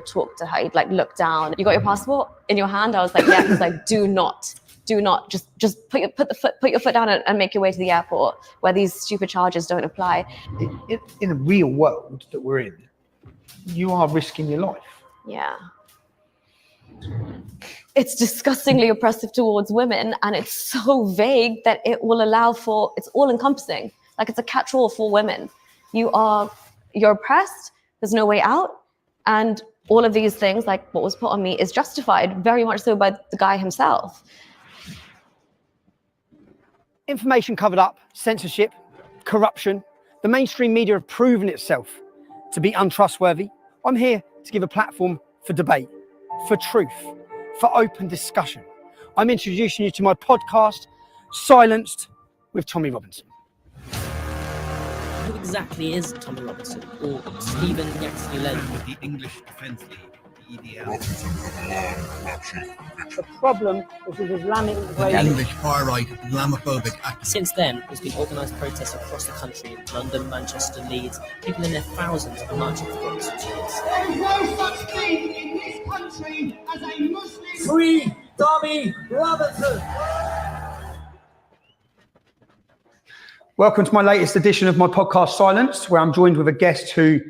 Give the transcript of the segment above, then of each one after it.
talk to her. He'd like look down. You got your passport in your hand? I was like, yeah. He's like, do not, just put your foot down and make your way to the airport where these stupid charges don't apply. In a real world that we're in, you are risking your life. Yeah. It's disgustingly oppressive towards women, and it's so vague that it will allow for, it's all encompassing. Like it's a catch-all for women. You're oppressed, there's no way out. And all of these things, like what was put on me, is justified very much so by the guy himself. Information covered up, censorship, corruption. The mainstream media have proven itself to be untrustworthy. I'm here to give a platform for debate, for truth, for open discussion. I'm introducing you to my podcast, Silenced with Tommy Robinson. Who exactly is Tommy Robinson, or Stephen Yaxley-Led? The English Defence League, the EDL. The problem is with Islamic The English far-right Islamophobic activists. Since then, there's been organised protests across the country, London, Manchester, Leeds. People in their thousands are marching for books and streets. There is no such thing in this country as a Muslim. Free Tommy Robinson! Welcome to my latest edition of my podcast, Silenced, where I'm joined with a guest who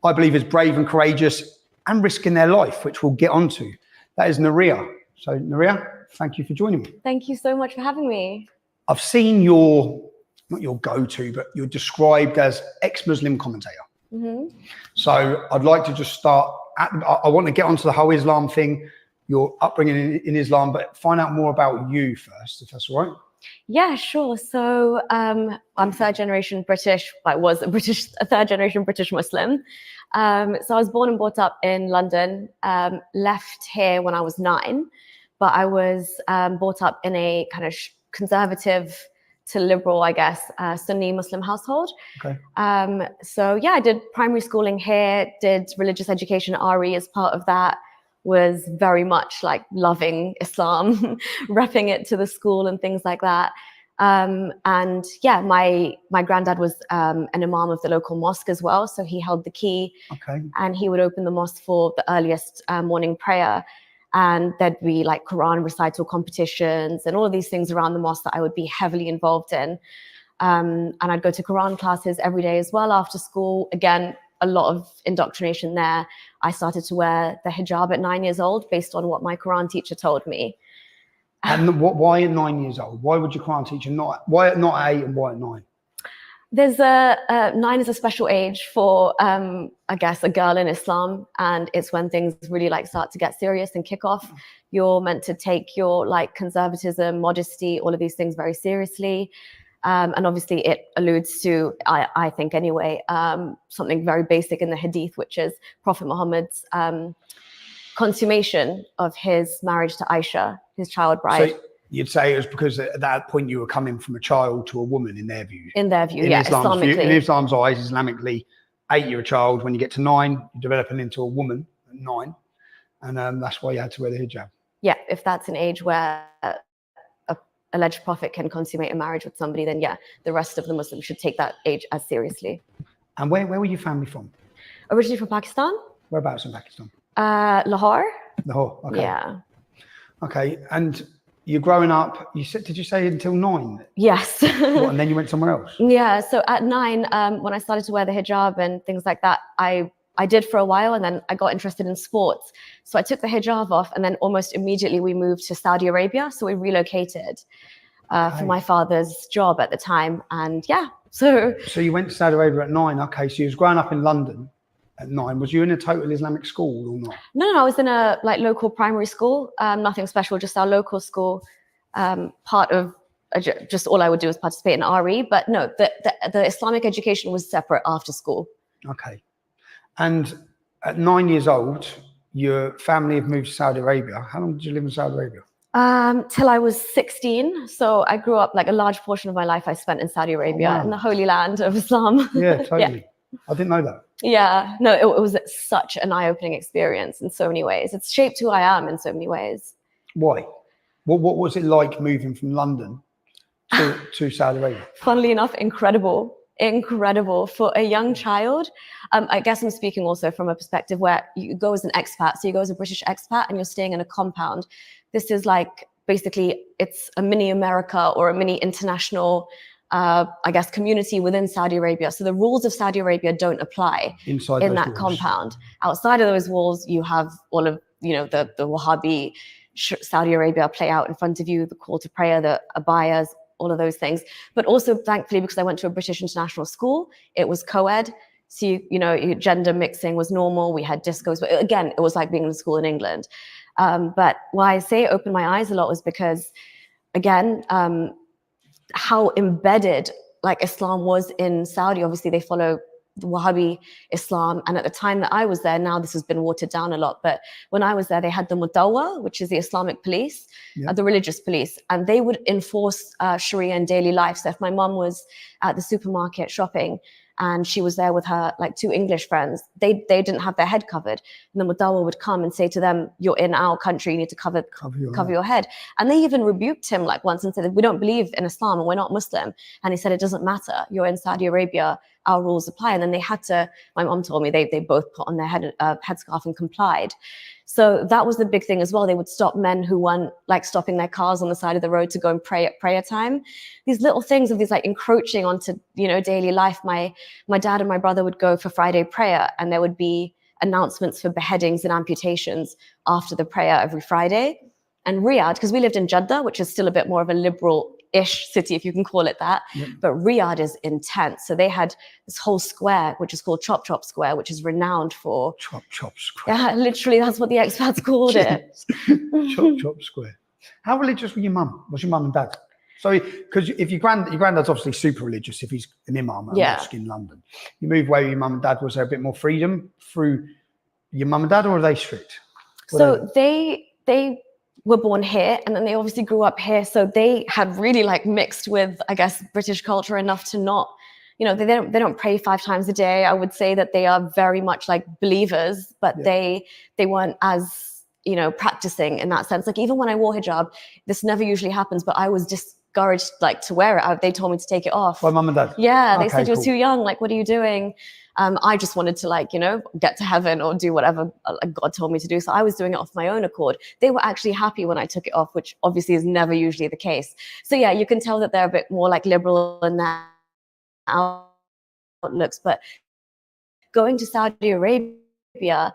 I believe is brave and courageous and risking their life, which we'll get onto. That is Nuriyah. So Nuriyah, thank you for joining me. Thank you so much for having me. I've seen your, not your go-to, but you're described as ex-Muslim commentator. Mm-hmm. So I'd like to just start, I want to get onto the whole Islam thing, your upbringing in Islam, but find out more about you first, if that's all right. Yeah, sure. So I'm third generation British. I was a third generation British Muslim. So I was born and brought up in London, left here when I was 9, but I was brought up in a kind of conservative to liberal, I guess, Sunni Muslim household. Okay. So yeah, I did primary schooling here, did religious education at RE as part of that. Was very much like loving Islam, repping it to the school and things like that. And yeah, my granddad was an imam of the local mosque as well. So he held the key. Okay. And he would open the mosque for the earliest morning prayer. And there'd be like Quran recital competitions and all of these things around the mosque that I would be heavily involved in. And I'd go to Quran classes every day as well after school. Again, a lot of indoctrination there. I started to wear the hijab at 9 years old based on what my Quran teacher told me. And why at 9 years old? Why would your Quran teacher why at not 8 and why at 9? There's 9 is a special age for, I guess, a girl in Islam. And it's when things really like start to get serious and kick off. You're meant to take your like conservatism, modesty, all of these things very seriously. And obviously it alludes to, I think anyway, something very basic in the hadith, which is Prophet Muhammad's consummation of his marriage to Aisha, his child bride. So you'd say it was because at that point you were coming from a child to a woman in their view. In their view, yeah, Islamically. In Islam's eyes, Islamically, 8 you're a child. When you get to 9, you're developing into a woman at 9. And that's why you had to wear the hijab. Yeah, if that's an age where alleged prophet can consummate a marriage with somebody, then yeah, the rest of the Muslims should take that age as seriously. And where were your family from? Originally from Pakistan. Whereabouts in Pakistan? Lahore. Lahore, okay. Yeah. Okay, and you're growing up, did you say until 9? Yes. What, and then you went somewhere else? Yeah, so at 9, when I started to wear the hijab and things like that, I did for a while, and then I got interested in sports. So I took the hijab off, and then almost immediately we moved to Saudi Arabia. So we relocated for my father's job at the time. And yeah, so you went to Saudi Arabia at 9. Okay, so you was growing up in London at 9. Was you in a total Islamic school or not? No, I was in a like local primary school. Nothing special, just our local school. Part of just all I would do was participate in RE. But no, the Islamic education was separate after school. Okay. And at 9 years old, your family have moved to Saudi Arabia. How long did you live in Saudi Arabia? Till I was 16. So I grew up, like a large portion of my life I spent in Saudi Arabia, in the holy land of Islam. Yeah, totally. Yeah. I didn't know that. Yeah, no, it was such an eye-opening experience in so many ways. It's shaped who I am in so many ways. Why? What was it like moving from London to Saudi Arabia? Funnily enough, incredible. incredible for a young child. I guess I'm speaking also from a perspective where you go as an expat. So you go as a British expat and you're staying in a compound. This is like, basically, it's a mini America or a mini international, I guess, community within Saudi Arabia. So the rules of Saudi Arabia don't apply Inside in those that walls. compound. Outside of those walls, you have all of, the Wahhabi Saudi Arabia play out in front of you, the call to prayer, the abayas, all of those things. But also, thankfully, because I went to a British international school, it was co-ed. So, gender mixing was normal. We had discos, but again, it was like being in school in England. But why I say it opened my eyes a lot was because, again, how embedded like Islam was in Saudi. Obviously, they follow the Wahhabi Islam. And at the time that I was there, now this has been watered down a lot, but when I was there, they had the Mutawa, which is the Islamic police, the religious police, and they would enforce Sharia in daily life. So if my mom was at the supermarket shopping and she was there with her like 2 English friends, they didn't have their head covered. And the Mutawa would come and say to them, you're in our country, you need to cover your head. And they even rebuked him like once and said, we don't believe in Islam and we're not Muslim. And he said, it doesn't matter, you're in Saudi Arabia, our rules apply. And then they had to, my mom told me, they both put on their headscarf and complied. So that was the big thing as well. They would stop men who weren't like stopping their cars on the side of the road to go and pray at prayer time. These little things of these like encroaching onto, daily life. My dad and my brother would go for Friday prayer, and there would be announcements for beheadings and amputations after the prayer every Friday. And Riyadh, because we lived in Jeddah, which is still a bit more of a liberal-ish city, if you can call it that. Yep. But Riyadh is intense. So they had this whole square, which is called Chop Chop Square, which is renowned for... Chop Chop Square. Yeah, literally, that's what the expats called it. Chop Chop Square. How religious were your mum? Was your mum and dad? So, because if your granddad's obviously super religious, if he's an imam at a mosque in London. You moved away with your mum and dad, was there a bit more freedom through your mum and dad, or are they strict? So they were born here, and then they obviously grew up here. So they had really like mixed with, I guess, British culture enough to not, they don't pray 5 times a day. I would say that they are very much like believers, but they weren't as, practicing in that sense. Like even when I wore hijab, this never usually happens, but I was discouraged like to wear it. They told me to take it off. By mum and dad? Yeah, they said you're too young. Like, what are you doing? I just wanted to like, get to heaven or do whatever God told me to do. So I was doing it off my own accord. They were actually happy when I took it off, which obviously is never usually the case. So yeah, you can tell that they're a bit more like liberal in their outlooks. But going to Saudi Arabia,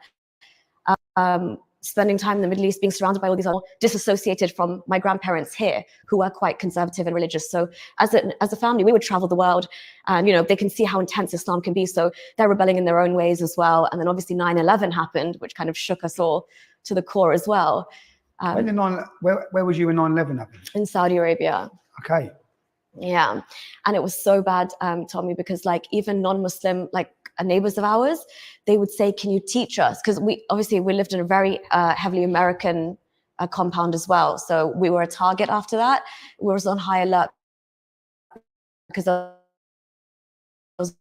spending time in the Middle East, being surrounded by all these other disassociated from my grandparents here, who are quite conservative and religious. So as a family, we would travel the world, and they can see how intense Islam can be. So they're rebelling in their own ways as well. And then obviously 9/11 happened, which kind of shook us all to the core as well. Where was you when 9/11 happened? In Saudi Arabia. Okay. Yeah, and it was so bad, Tommy, because like even non-Muslim like neighbors of ours, they would say, can you teach us? Because we lived in a very heavily American compound as well. So we were a target after that. We were on high alert because there was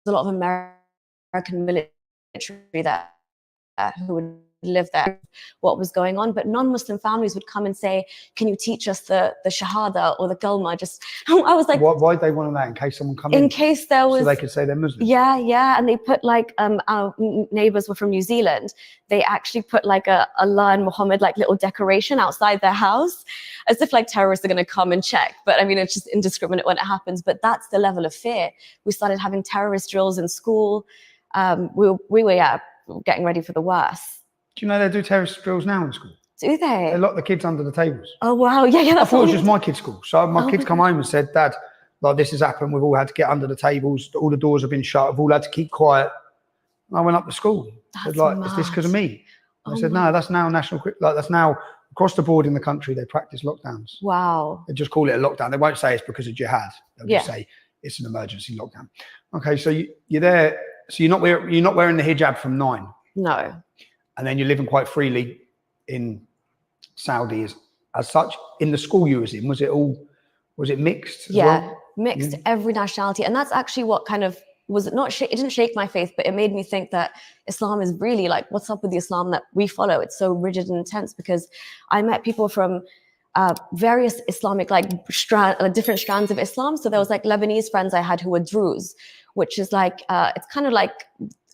a lot of American military there who would live there, what was going on. But non-Muslim families would come and say, can you teach us the Shahada or the Kalma? I was like, why'd they want that? In case someone come in case there was, so they could say they're Muslim. Yeah. And they put like our neighbors were from New Zealand. They actually put like a Allah and Muhammad like little decoration outside their house, as if like terrorists are going to come and check. But I mean, it's just indiscriminate when it happens. But that's the level of fear. We started having terrorist drills in school. We were getting ready for the worst. Do you know they do terrorist drills now in school? Do they? They lock the kids under the tables. Oh, wow. Yeah. I thought it was just my kids' school. So my kids come home and said, Dad, like this has happened. We've all had to get under the tables. All the doors have been shut. We've all had to keep quiet. And I went up to school. Said, like, is this because of me? I said, no, that's now that's now across the board in the country. They practice lockdowns. Wow. They just call it a lockdown. They won't say it's because of jihad. They'll just say it's an emergency lockdown. Okay, so you're there. So you're not wearing the hijab from 9. No. And then you're living quite freely in Saudi as such. In the school you was in, was it mixed as well? Mixed, every nationality. And that's actually what kind of it didn't shake my faith, but it made me think that Islam is really like, what's up with the Islam that we follow? It's so rigid and intense, because I met people from various Islamic, like different strands of Islam. So there was like Lebanese friends I had who were Druze, which is like, it's kind of like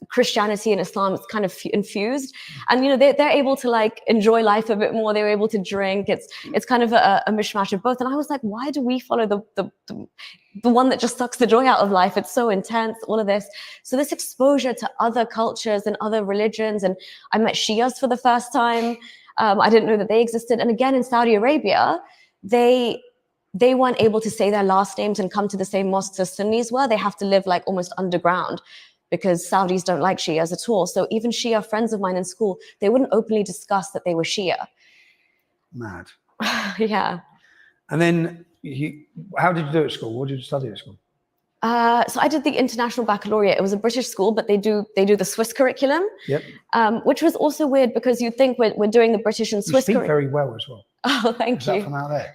Christianity and Islam, it's kind of infused. And, you know, they're able to like enjoy life a bit more. They were able to drink. It's kind of a mishmash of both. And I was like, why do we follow the one that just sucks the joy out of life? It's so intense, all of this. So this exposure to other cultures and other religions. And I met Shias for the first time. I didn't know that they existed. And again, in Saudi Arabia, they weren't able to say their last names and come to the same mosques as Sunnis were. They have to live like almost underground because Saudis don't like Shias at all. So even Shia friends of mine in school, they wouldn't openly discuss that they were Shia. Mad. Yeah. And then how did you do it at school? What did you study at school? So I did the International Baccalaureate. It was a British school, but they do the Swiss curriculum. Yep. Which was also weird because you'd think we're doing the British and Swiss curriculum. You speak very well as well. Oh, thank you. Is that from out there?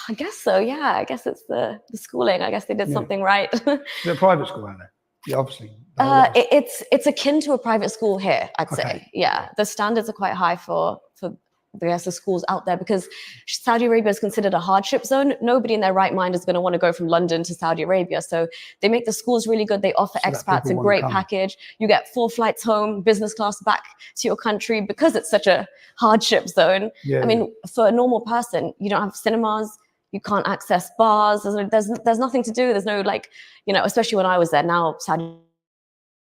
I guess so, yeah. I guess it's the schooling. I guess they did something right. Is it a private school out there? Yeah, obviously. It's akin to a private school here, I'd say. Yeah, the standards are quite high for the schools out there because Saudi Arabia is considered a hardship zone. Nobody in their right mind is going to want to go from London to Saudi Arabia. So they make the schools really good. They offer expats a great package. You get 4 flights home, business class back to your country because it's such a hardship zone. Yeah, I mean, for a normal person, you don't have cinemas. You can't access bars. There's nothing to do. There's no like, you know, especially when I was there. Now Saudi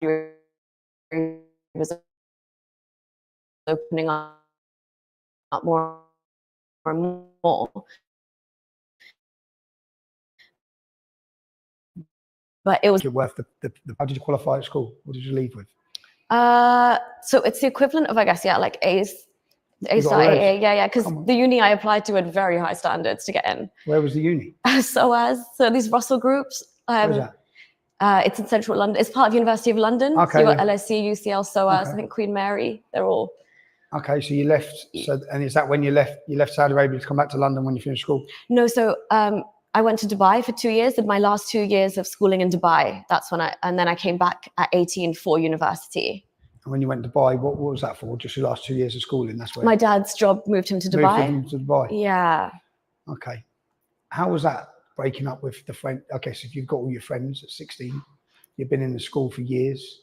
Arabia is opening up more and more. But it was worth how did you qualify at school? What did you leave with? So it's the equivalent of, I guess, like A's. Yeah, because the uni I applied to had very high standards to get in. Where was the uni? So these Russell groups. Where's that? It's in central London. It's part of University of London. Okay. So you got LSE, UCL, SOAS, I think Queen Mary. They're all. Okay, so you left. So, and is that when you left? You left Saudi Arabia to come back to London when you finished school? No, so I went to Dubai for 2 years. Did my last 2 years of schooling in Dubai. That's when and then I came back at 18 for university. And when you went to Dubai, what was that for? Just your last 2 years of schooling? That's where my dad's job moved him to Dubai. Moved him to Dubai. Yeah. Okay. How was that breaking up with the friend? Okay, so if you've got all your friends at 16, you've been in the school for years,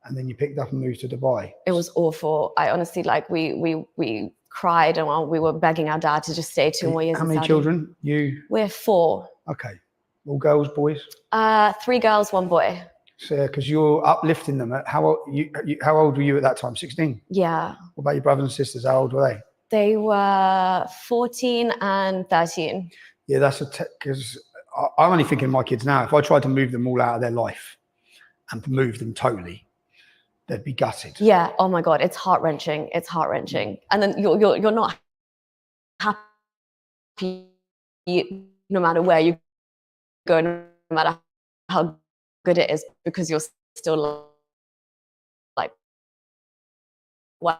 and then you picked up and moved to Dubai. It was awful. I honestly, like, we cried and we were begging our dad to just stay 2 more years. How many children? We're 4. Okay. All girls, boys? 3 girls, 1 boy. So, because you're uplifting them. How old were you at that time? 16? Yeah. What about your brothers and sisters? How old were they? They were 14 and 13. Yeah, that's because I'm only thinking of my kids now. If I tried to move them all out of their life and move them totally, they'd be gutted. Yeah. Oh my God, it's heart-wrenching. It's heart-wrenching. And then you're not happy no matter where you go, no matter how good it is, because you're still like, why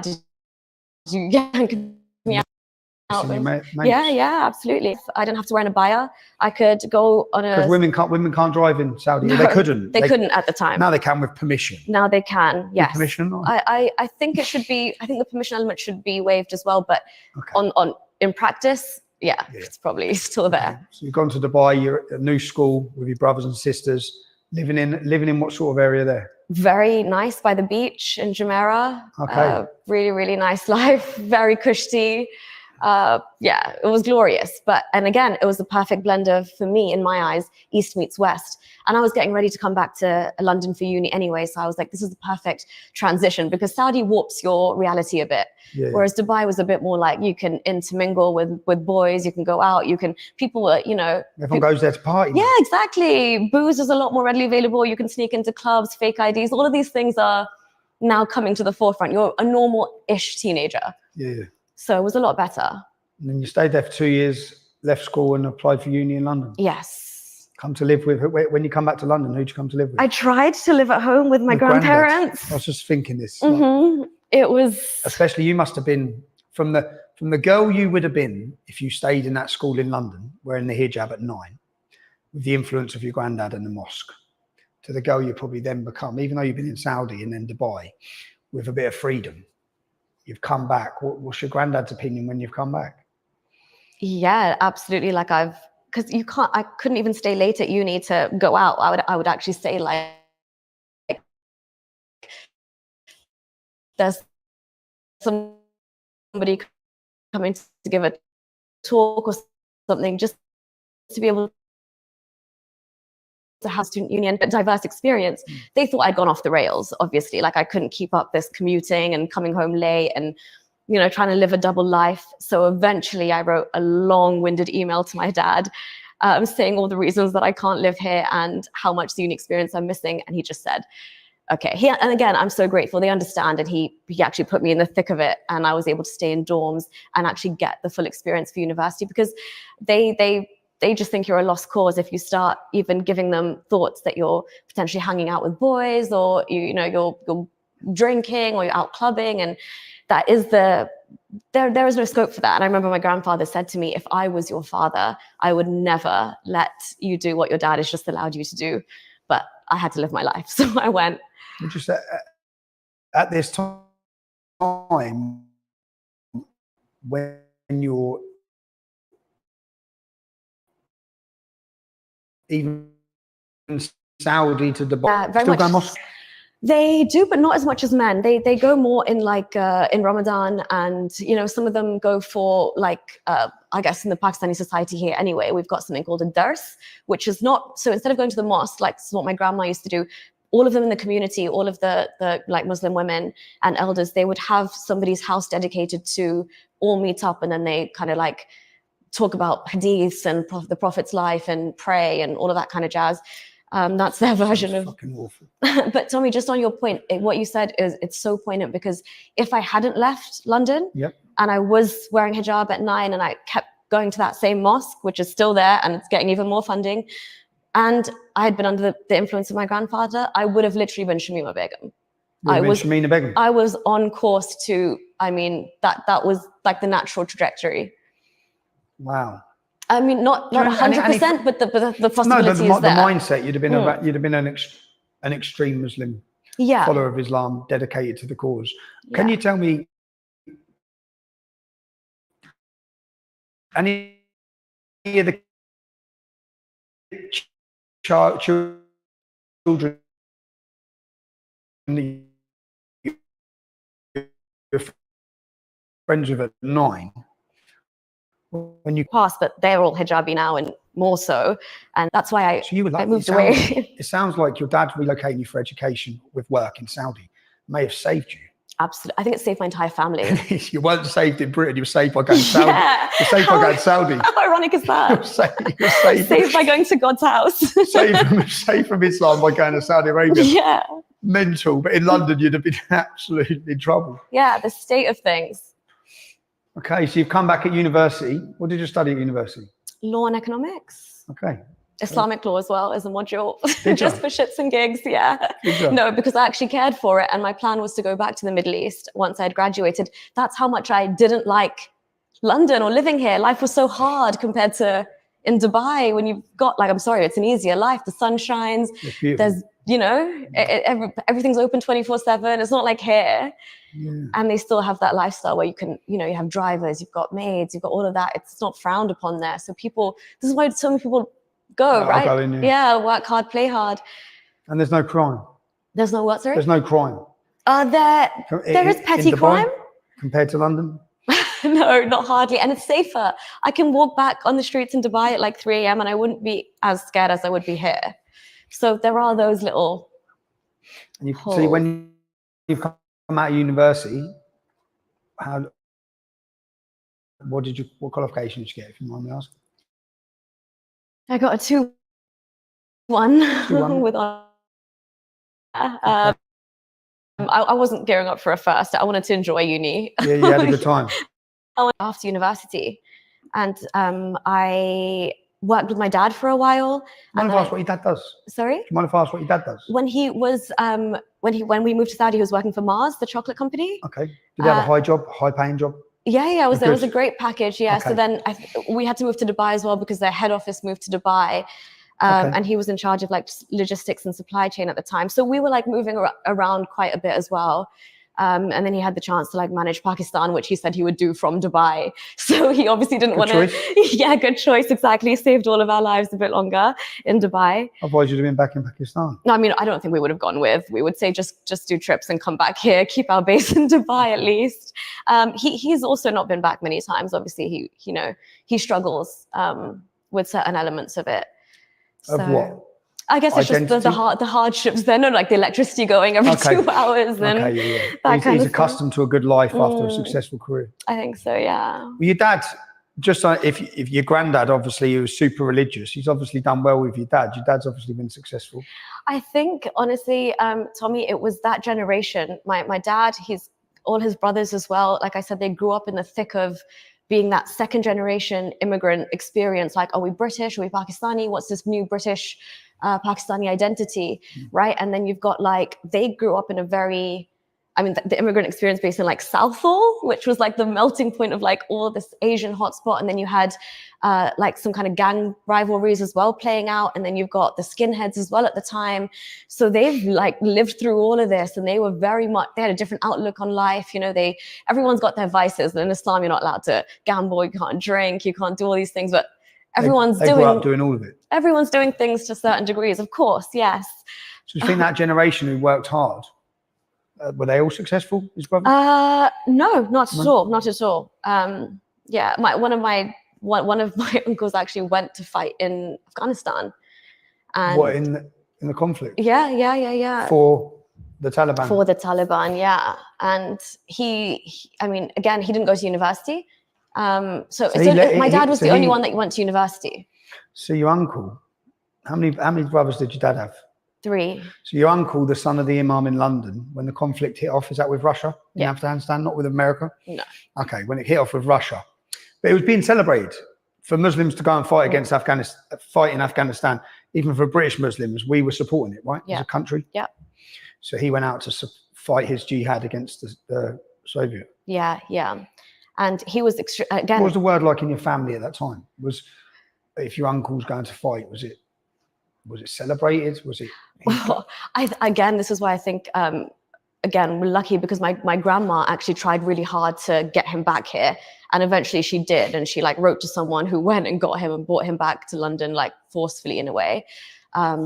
did you yank me out? Yeah, absolutely. I didn't have to wear an abaya. I could go on a. Because women can't drive in Saudi. No, they couldn't. They couldn't at the time. Now they can with permission. Now they can. Yes. With permission. Or? I think it should be. I think the permission element should be waived as well. But on in practice, yeah, it's probably still there. So you've gone to Dubai. You're at a new school with your brothers and sisters. Living in what sort of area there? Very nice, by the beach in Jumeirah. Okay. Really, really nice life. Very cushy. Yeah, it was glorious. And again, it was the perfect blend of, for me, in my eyes, East meets West. And I was getting ready to come back to London for uni anyway. So I was like, this is the perfect transition, because Saudi warps your reality a bit. Yeah. Whereas Dubai was a bit more like, you can intermingle with boys, you can go out, people were, everyone goes there to party. Yeah, exactly. Booze is a lot more readily available. You can sneak into clubs, fake IDs. All of these things are now coming to the forefront. You're a normal-ish teenager. Yeah. So it was a lot better. And then you stayed there for 2 years, left school and applied for uni in London. Yes. Come to live with, when you come back to London, who'd you come to live with? I tried to live at home with my grandparents. I was just thinking this. Mm-hmm. It was... Especially you must have been, from the girl you would have been if you stayed in that school in London, wearing the hijab at 9, with the influence of your granddad and the mosque, to the girl you probably then become, even though you've been in Saudi and then Dubai, with a bit of freedom. you've come back. What's your granddad's opinion when you've come back? Yeah, absolutely. Like because I couldn't even stay late at uni to go out. I would actually say like, there's somebody coming to give a talk or something, just to be able to have student union, but diverse experience. They thought I'd gone off the rails, obviously. Like I couldn't keep up this commuting and coming home late and, you know, trying to live a double life. So eventually I wrote a long-winded email to my dad saying all the reasons that I can't live here and how much the uni experience I'm missing. And he just said, okay. And again, I'm so grateful. They understand. And he actually put me in the thick of it. And I was able to stay in dorms and actually get the full experience for university, because they just think you're a lost cause if you start even giving them thoughts that you're potentially hanging out with boys, or you're drinking, or you're out clubbing. And that is there is no scope for that. And I remember my grandfather said to me, if I was your father, I would never let you do what your dad has just allowed you to do. But I had to live my life, so I went. Just at this time, when you're even Saudi to Dubai, very still much. go mosque? They do, but not as much as men. They go more in like in Ramadan, and some of them go for like I guess in the Pakistani society here anyway, we've got something called a dars, which is not, so instead of going to the mosque like what my grandma used to do, all of them in the community, all of the like Muslim women and elders, they would have somebody's house dedicated to all meet up, and then they kind of like talk about hadiths and the Prophet's life and pray and all of that kind of jazz. That's their version of fucking awful. But Tommy, just on your point, what you said it's so poignant, because if I hadn't left London, yep, and I was wearing hijab at 9 and I kept going to that same mosque, which is still there and it's getting even more funding, and I had been under the influence of my grandfather, I would have literally been Shamima Begum. Shamima Begum. I was on course to, that was like the natural trajectory. Wow. I mean, not 100%, but the possibility is there. The mindset, you'd have been an extreme Muslim, follower of Islam, dedicated to the cause. Can you tell me any of the children that you're friends with at 9? When you pass, but they're all hijabi now, and more so, and that's why I moved away. It sounds like your dad relocating you for education with work in Saudi may have saved you. Absolutely, I think it saved my entire family. You weren't saved in Britain; you were saved by going to Saudi. You're saved by going to Saudi. How ironic is that? You're saved by going to God's house. saved from Islam by going to Saudi Arabia. Yeah, mental. But in London, you'd have been absolutely in trouble. Yeah, the state of things. Okay, so you've come back at university. What did you study at university? Law and economics. Okay. Islamic law as well as a module. Just for shits and gigs, yeah. No, because I actually cared for it, and my plan was to go back to the Middle East once I'd graduated. That's how much I didn't like London or living here. Life was so hard compared to in Dubai, when you've got, like, I'm sorry, it's an easier life. The sun shines. There's, everything's open 24/7. It's not like here. Yeah. And they still have that lifestyle where you can, you have drivers, you've got maids, you've got all of that. It's not frowned upon there. So this is why so many people go, right? Go in, yeah, work hard, play hard. And there's no crime. There's no what, sorry? There's no crime. There is petty crime. Compared to London? No, not hardly. And it's safer. I can walk back on the streets in Dubai at like 3 a.m. and I wouldn't be as scared as I would be here. So there are those little holes. See, when you've come out of university, what qualifications did you get, if you mind me asking? I got a 2-1 with I wasn't gearing up for a first. I wanted to enjoy uni. Yeah, you had a good time. I went after university, and I worked with my dad for a while. Do you mind if I ask what your dad does? Sorry? Do you mind if I ask what your dad does? When he was when we moved to Saudi, he was working for Mars, the chocolate company. Okay. Did he have a high-paying job? Yeah, it was a great package. Yeah. Okay. So then we had to move to Dubai as well because their head office moved to Dubai. And he was in charge of like logistics and supply chain at the time. So we were like moving around quite a bit as well. And then he had the chance to like manage Pakistan, which he said he would do from Dubai. So he obviously didn't want to. Yeah, good choice. Exactly. Saved all of our lives a bit longer in Dubai. Otherwise, you'd have been back in Pakistan. No, I mean, I don't think we would have gone with. We would say just do trips and come back here, keep our base in Dubai at least. He's also not been back many times. Obviously, he struggles with certain elements of it. Of what? I guess it's just the hardships then, like the electricity going every 2 hours. And he's accustomed to a good life after a successful career. I think so, yeah. Well, your dad, just like if your granddad, obviously, he was super religious. He's obviously done well with your dad. Your dad's obviously been successful. I think, honestly, Tommy, it was that generation. My dad, all his brothers as well. Like I said, they grew up in the thick of being that second generation immigrant experience. Like, are we British? Are we Pakistani? What's this new British Pakistani identity, right? And then you've got like, they grew up in a very, I mean, the immigrant experience based in like Southall, which was like the melting point of like all this Asian hotspot. And then you had like some kind of gang rivalries as well playing out. And then you've got the skinheads as well at the time. So they've like lived through all of this, and they were very much, they had a different outlook on life. Everyone's got their vices. And in Islam, you're not allowed to gamble, you can't drink, you can't do all these things, but everyone's grew up doing all of it. Everyone's doing things to certain degrees, of course, yes. So you think that generation who worked hard, were they all successful, his brothers? No, not at all, not at all. Yeah, one of my uncles actually went to fight in Afghanistan. And what, in the conflict? Yeah. For the Taliban? For the Taliban, yeah. And I mean, again, he didn't go to university. My dad was the only one that went to university. So your uncle, how many brothers did your dad have? 3. So your uncle, the son of the Imam in London, when the conflict hit off, is that with Russia in Afghanistan, not with America? No. Okay, when it hit off with Russia. But it was being celebrated for Muslims to go and fight against fight in Afghanistan. Even for British Muslims, we were supporting it, right? As a country. Yeah. So he went out to fight his jihad against the Soviet. Yeah. And he was again. What was the word like in your family at that time? If your uncle's going to fight, was it celebrated? Was it? Well, this is why I think again, we're lucky because my grandma actually tried really hard to get him back here, and eventually she did, and she like wrote to someone who went and got him and brought him back to London, like forcefully in a way,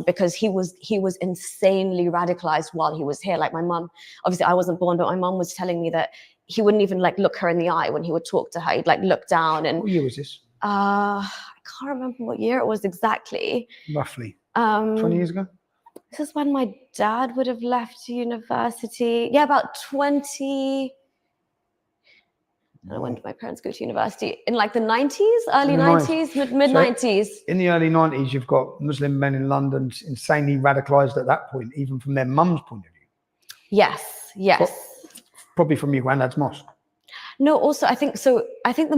because he was insanely radicalized while he was here. Like my mum, obviously I wasn't born, but my mum was telling me that he wouldn't even like look her in the eye when he would talk to her. He'd like look down. And what year was this? I can't remember what year it was exactly. Roughly 20 years ago. This is when my dad would have left university. Yeah, about 20. I don't know, when did my parents go to university? In like the 90s, early 90s, mid 90s. In the early 90s, you've got Muslim men in London insanely radicalized at that point, even from their mum's point of view. Yes. Probably from your granddad's mosque. No, also I think so. I think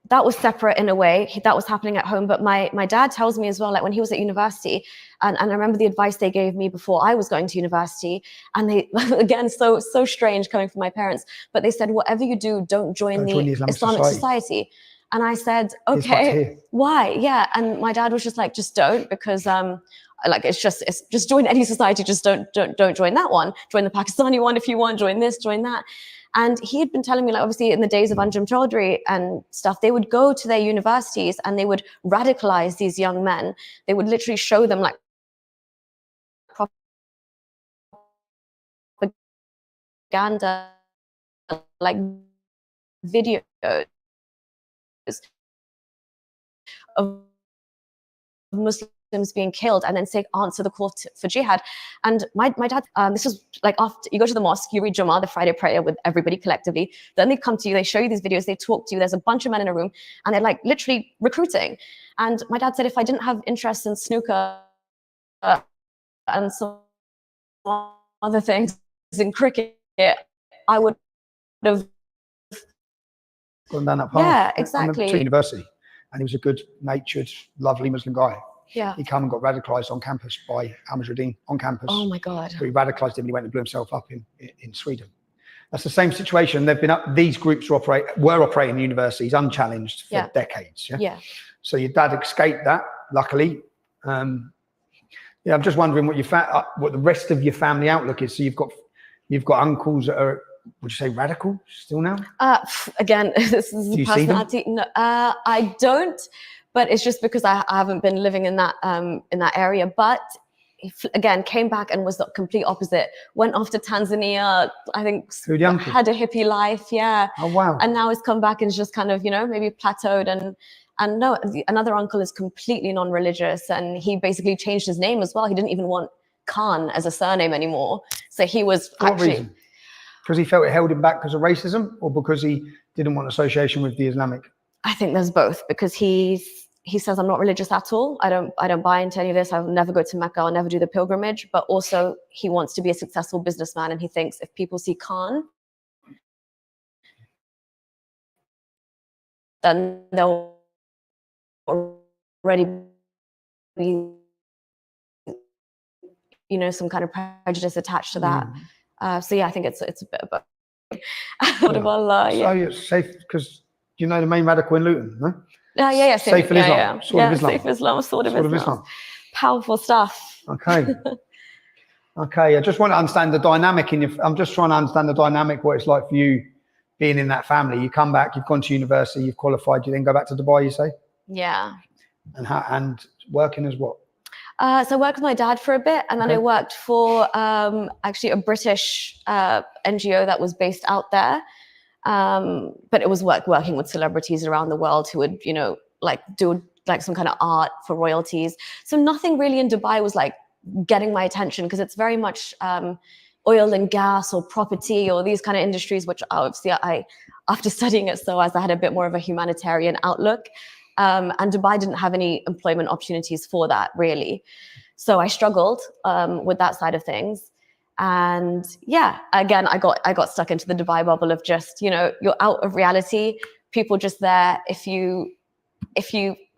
that was separate in a way. That was happening at home. But my dad tells me as well, like when he was at university, and I remember the advice they gave me before I was going to university. And they, again, so strange coming from my parents, but they said, whatever you do, don't join the Islamic Society. And I said, okay, why? Yeah. And my dad was just like, just don't, because like it's just join any society, just don't join that one. Join the Pakistani one if you want, join this, join that. And he had been telling me, like, obviously in the days of Anjum Chaudhry and stuff, they would go to their universities and they would radicalize these young men. They would literally show them like propaganda, like videos of Muslims being killed, and then say answer the call for jihad. And my dad, this was like after you go to the mosque, you read Jummah, the Friday prayer with everybody collectively. Then they come to you, they show you these videos, they talk to you. There's a bunch of men in a room, and they're like literally recruiting. And my dad said, if I didn't have interest in snooker and some other things in cricket, I would have gone down that path. Yeah, exactly. To university, and he was a good-natured, lovely Muslim guy. Yeah. He came and got radicalized on campus by Ahmadiyya on campus. Oh my God. So he radicalized him and he went and blew himself up in Sweden. That's the same situation. They've been up, these groups were operating in universities unchallenged for decades. Yeah. So your dad escaped that, luckily. I'm just wondering what the rest of your family outlook is. So you've got You've got uncles that are, would you say, radical still now? Again, this is Do you see them? personality. No, I don't, but it's just because I haven't been living in that area. But again, came back and was the complete opposite. Went off to Tanzania. I think Who, the uncle? had a hippie life. Yeah. Oh wow. And now he's come back and is just kind of, maybe plateaued. And no, another uncle is completely non-religious, and he basically changed his name as well. He didn't even want Khan as a surname anymore. So he was For what actually. reason? Because he felt it held him back because of racism, or because he didn't want association with the Islamic? I think there's both, because he says, I'm not religious at all. I don't buy into any of this. I'll never go to Mecca. I'll never do the pilgrimage. But also he wants to be a successful businessman. And he thinks if people see Khan, then they'll already be, some kind of prejudice attached to that. So yeah, I think it's a bit of both. Allah, So it's safe, because the main radical in Luton, no? Yeah. Saif al-Islam, Sword of Islam. Saif al-Islam, Sword of Islam. Islam. Powerful stuff. Okay. Okay, I just want to understand the dynamic I'm just trying to understand the dynamic, what it's like for you being in that family. You come back, you've gone to university, you've qualified, you then go back to Dubai, you say? Yeah. And working as what? So I worked with my dad for a bit, and then I worked for actually a British NGO that was based out there. But it was working with celebrities around the world who would, do some kind of art for royalties. So nothing really in Dubai was getting my attention, because it's very much oil and gas or property or these kind of industries, which obviously after studying it I had a bit more of a humanitarian outlook. And Dubai didn't have any employment opportunities for that, really. So I struggled with that side of things. And yeah, again, I got stuck into the Dubai bubble of just, you're out of reality. People just there. If you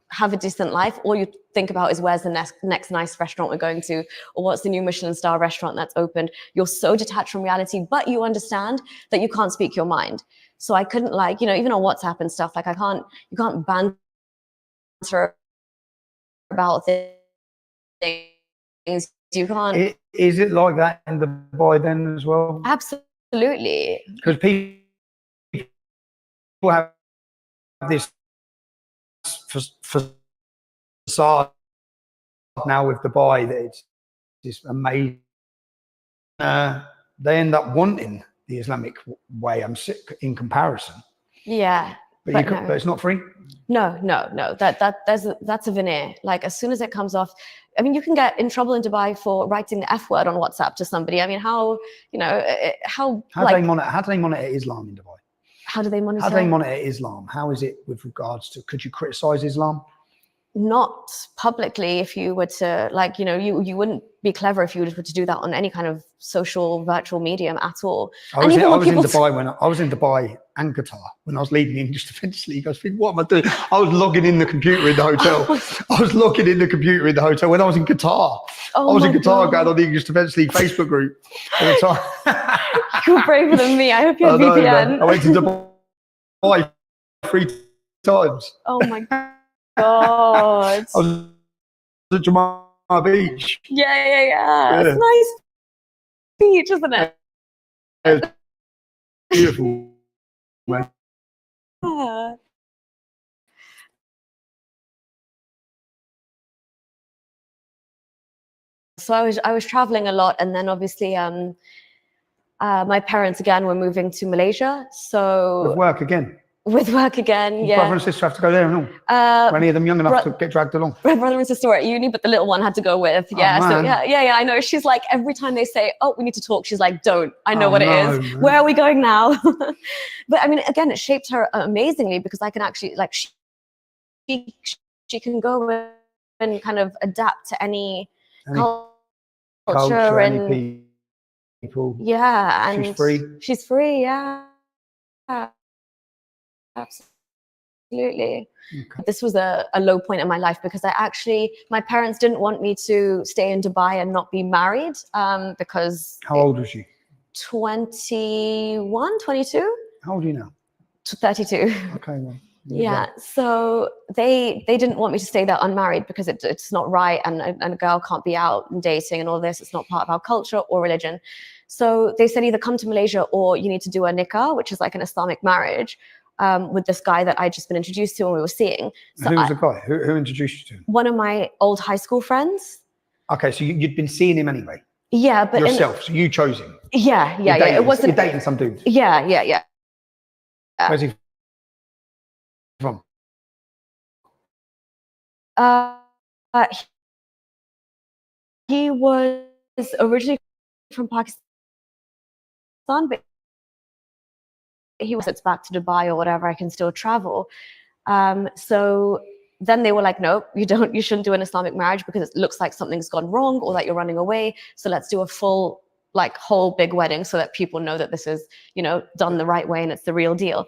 have a decent life, all you think about is where's the next nice restaurant we're going to, or what's the new Michelin star restaurant that's opened. You're so detached from reality, but you understand that you can't speak your mind. So I couldn't even on WhatsApp and stuff, you can't banter about things. You can't. Is it like that in Dubai then as well? Absolutely. Because people have this facade now with Dubai that it's just amazing. They end up wanting the Islamic way. I'm sick in comparison. Yeah. But it's not free? No. That's a veneer. As soon as it comes off, I mean, you can get in trouble in Dubai for writing the F word on WhatsApp to somebody. I mean, how do they monitor Islam in Dubai? How do they monitor? How do they monitor Islam? How is it with regards to, could you criticize Islam? Not publicly. If you were to you wouldn't be clever if you were to do that on any kind of social virtual medium at all. I was in Dubai and Qatar when I was leading the English Defence League. I was thinking, what am I doing? I was logging in the computer in the hotel. I was logging in the computer in the hotel when I was in Qatar. I was in Qatar going on the English Defence League Facebook group at the time. You're braver than me. I hope you have VPN. I went to Dubai 3 times. Oh my God. I was at Jumeirah Beach. Yeah. It's a nice beach, isn't it? It's beautiful. Man. Yeah. So I was traveling a lot, and then obviously my parents again were moving to Malaysia. So With work again. Yeah. Brother and sister have to go there and all. Were any of them young enough to get dragged along? My brother and sister were at uni, but the little one had to go with. Yeah. Oh, so yeah. I know. She's like, every time they say, "Oh, we need to talk," she's like, "Don't. I know what it is. Man. Where are we going now?" But I mean, again, it shaped her amazingly, because I can actually she can go and kind of adapt to any culture and any people. Yeah, and she's free. She's free. Yeah. Absolutely. Okay. This was a low point in my life, because my parents didn't want me to stay in Dubai and not be married, because... How old was she? 21, 22. How old are you now? 32. Okay, well. Yeah, so they didn't want me to stay there unmarried, because it's not right, and a girl can't be out and dating and all this. It's not part of our culture or religion. So they said either come to Malaysia or you need to do a nikah, which is like an Islamic marriage, with this guy that I'd just been introduced to and we were seeing. So who was the guy? Who introduced you to him? One of my old high school friends. Okay, so you'd been seeing him anyway? Yeah, but yourself, so you chose him? Yeah. It wasn't. You're dating some dude? Yeah. Where's he from? He was originally from Pakistan, but he was back to Dubai or whatever. I can still travel. So then they were like, no, you shouldn't do an Islamic marriage because it looks like something's gone wrong or that you're running away. So let's do a full, like, whole big wedding so that people know that this is, done the right way and it's the real deal.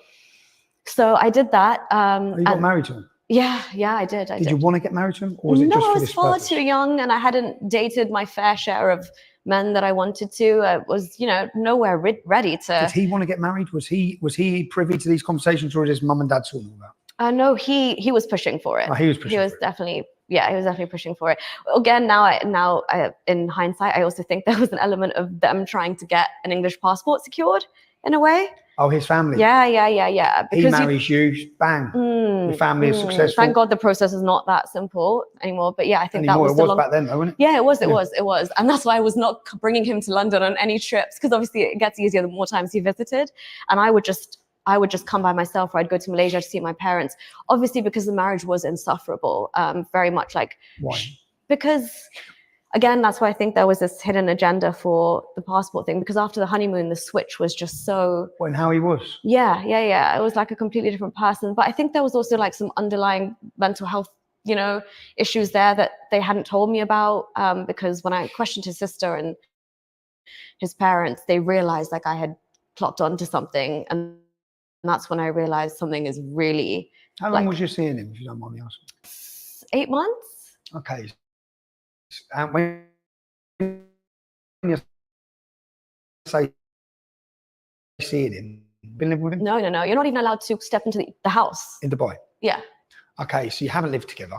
So I did that. You got married to him? Yeah, I did. Did you want to get married to him, or was it just for this purpose? No, I was far too young, and I hadn't dated my fair share of men that I wanted to. I was, nowhere ready to. Did he want to get married? Was he privy to these conversations, or was his mum and dad talking about? No, he was pushing for it. Oh, he was pushing. He was definitely pushing for it. Again, now in hindsight, I also think there was an element of them trying to get an English passport secured in a way. Oh, his family. Yeah. Because he marries you, bang. Your family is successful. Thank God the process is not that simple anymore. But yeah, I think that was it was back then, though, wasn't it? Yeah, it was. And that's why I was not bringing him to London on any trips, because obviously it gets easier the more times he visited. And I would just come by myself, or I'd go to Malaysia to see my parents. Obviously, because the marriage was insufferable, very much like. Why? Because, again, that's why I think there was this hidden agenda for the passport thing, because after the honeymoon, the switch was just so... And how he was? Yeah. It was like a completely different person. But I think there was also like some underlying mental health, issues there that they hadn't told me about, because when I questioned his sister and his parents, they realized like I had clocked onto something. And that's when I realized something is really... How long was you seeing him, if you don't mind me asking? 8 months. Okay. And when you say seeing him, been living with him? No. You're not even allowed to step into the house. In Dubai? Yeah. Okay, so you haven't lived together?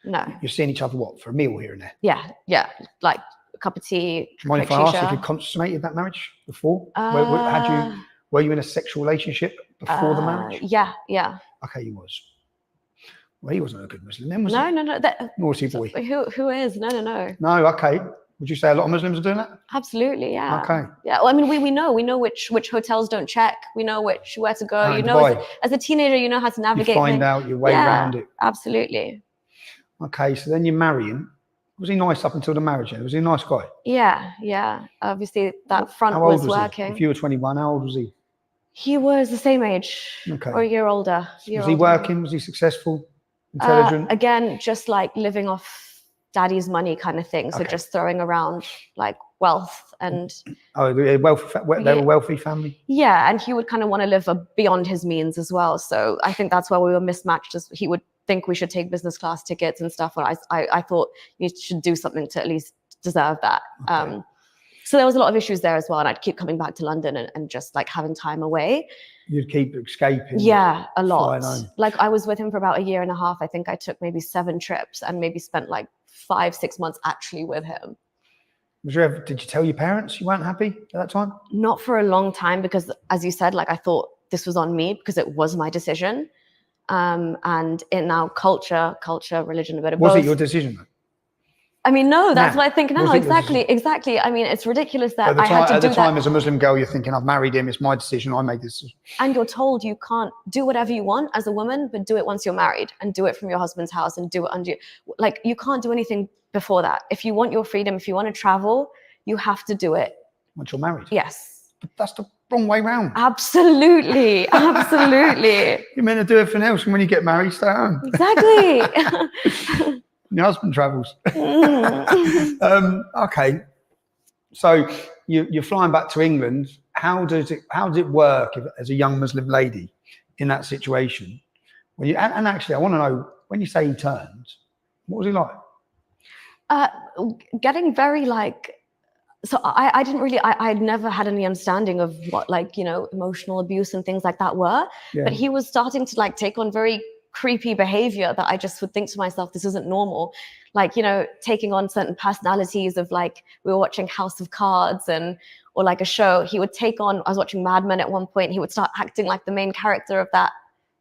No. You're seeing each other, what, for a meal here and there? Yeah. Like a cup of tea. Do you mind if I ask if you consummated that marriage before? Were you in a sexual relationship before the marriage? Yeah. Okay, you was. Well, he wasn't a good Muslim then, was he? No. Naughty boy. Who is? No. No, okay. Would you say a lot of Muslims are doing that? Absolutely, yeah. Okay. Yeah, well, I mean, we know which hotels don't check. We know where to go. As a teenager, you know how to navigate. You find out your way around it. Absolutely. Okay, so then you marry him. Was he nice up until the marriage? Was he a nice guy? Yeah. Obviously, that front was working. If you were 21, how old was he? He was the same age, or a year older. Was he working? Was he successful? Intelligent? Again, just like living off daddy's money kind of thing. So just throwing around like wealth and... Oh, they were a wealthy family? Yeah, and he would kind of want to live beyond his means as well. So I think that's where we were mismatched, as he would think we should take business class tickets and stuff. And I thought you should do something to at least deserve that. Okay. So there was a lot of issues there as well. And I'd keep coming back to London and just like having time away. You'd keep escaping. Yeah, a lot. Like I was with him for about 1.5 years. I think I took maybe 7 trips and maybe spent like 5-6 months actually with him. Did you tell your parents you weren't happy at that time? Not for a long time, because as you said, like I thought this was on me because it was my decision. And in our culture, religion, a bit of both. Was it your decision? I mean, no, that's what I think now. Exactly. I mean, it's ridiculous that I had to do that. At the time, as a Muslim girl, you're thinking, I've married him, it's my decision, I made this decision. And you're told you can't do whatever you want as a woman, but do it once you're married and do it from your husband's house and do it under you. Like, you can't do anything before that. If you want your freedom, if you want to travel, you have to do it. Once you're married? Yes. But that's the wrong way round. Absolutely. You're meant to do everything else, and when you get married, stay home. Exactly. Your husband travels. Okay, so you're flying back to England. How does it work as a young Muslim lady in that situation? And actually, I want to know, when you say he turned, what was he like? Getting very like. So I didn't really, I'd never had any understanding of what emotional abuse and things like that were. Yeah. But he was starting to like take on very creepy behavior that I just would think to myself, this isn't normal. Like, taking on certain personalities of like, we were watching House of Cards and or like a show, he would take on, I was watching Mad Men at one point, he would start acting like the main character of that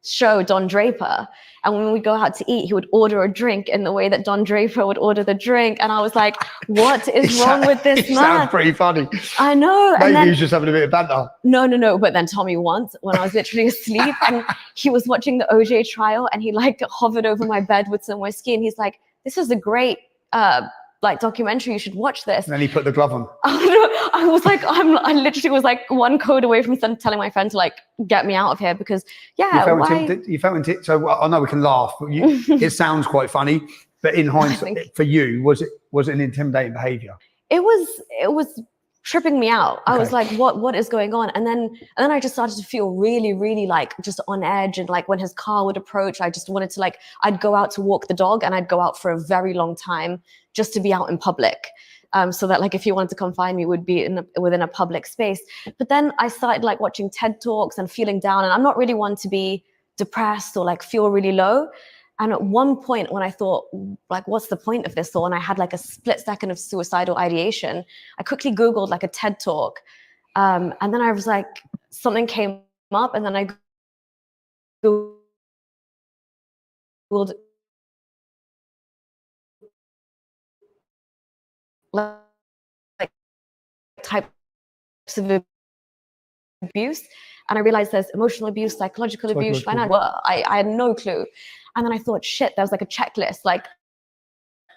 show, Don Draper. And when we go out to eat, he would order a drink in the way that Don Draper would order the drink. And I was like, what is wrong with this man? Sounds pretty funny. I know. Maybe he was just having a bit of banter. No. But then Tommy once, when I was literally asleep and he was watching the OJ trial and he like hovered over my bed with some whiskey and he's like, this is a great like documentary, you should watch this. And then he put the glove on. I was like, I literally was like one code away from telling my friend to like get me out of here because you felt intimidated. So I know we can laugh, but it sounds quite funny. But in hindsight, for you, was it an intimidating behaviour? It was tripping me out. I was like, what is going on? And then I just started to feel really, really like just on edge. And like when his car would approach, I just wanted to like, I'd go out to walk the dog and I'd go out for a very long time just to be out in public. So that like if you wanted to come find me, would be within a public space. But then I started like watching TED Talks and feeling down. And I'm not really one to be depressed or like feel really low. And at one point when I thought, like, what's the point of this all? And I had like a split second of suicidal ideation, I quickly Googled like a TED Talk. And then I was like, something came up and then I Googled like types of abuse. And I realized there's emotional abuse, psychological abuse, financial. I had no clue. And then I thought, shit, there was like a checklist. Like,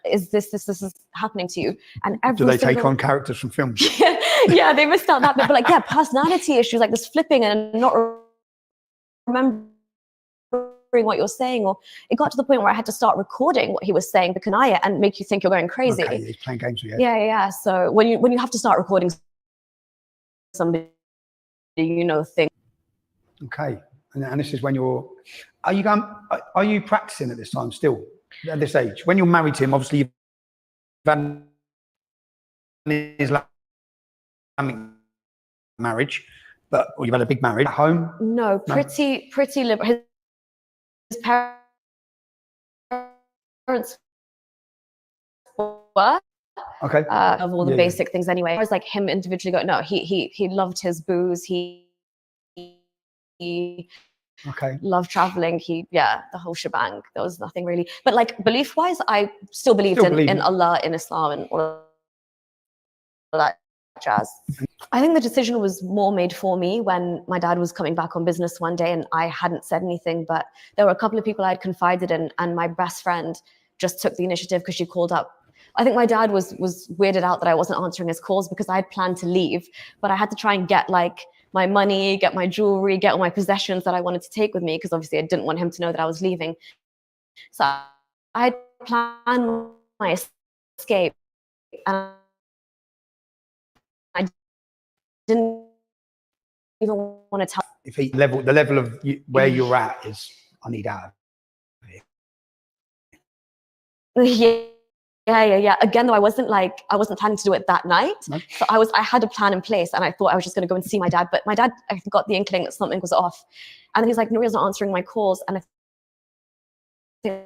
is this is happening to you? And do they take on characters from films? Yeah, they missed out that bit. But like, yeah, personality issues, like this flipping and not remembering what you're saying. Or it got to the point where I had to start recording what he was saying, the kanaya, and make you think you're going crazy. Okay, he's playing games with you. Yeah. So when you have to start recording somebody, things. Okay, and this is when are you practicing at this time still, at this age? When you're married to him, obviously you've had an Islamic marriage, or you've had a big marriage at home? No, pretty liberal. His parents were. Okay. Of all the basic things anyway. I was like him individually going, no, he loved his booze. He loved traveling. The whole shebang. There was nothing really. But like belief wise, I still believed in Allah, in Islam, and all that jazz. I think the decision was more made for me when my dad was coming back on business one day and I hadn't said anything, but there were a couple of people I'd confided in, and my best friend just took the initiative because she called up. I think my dad was weirded out that I wasn't answering his calls because I had planned to leave, but I had to try and get like my money, get my jewelry, get all my possessions that I wanted to take with me because obviously I didn't want him to know that I was leaving. So I planned my escape and I didn't even want to tell. If the level of where you're at is, I need out of here. Yeah. Again, though, I wasn't planning to do it that night. No. So I had a plan in place and I thought I was just going to go and see my dad. But my dad, I got the inkling that something was off. And he's like, Nuriya's not answering my calls. And I think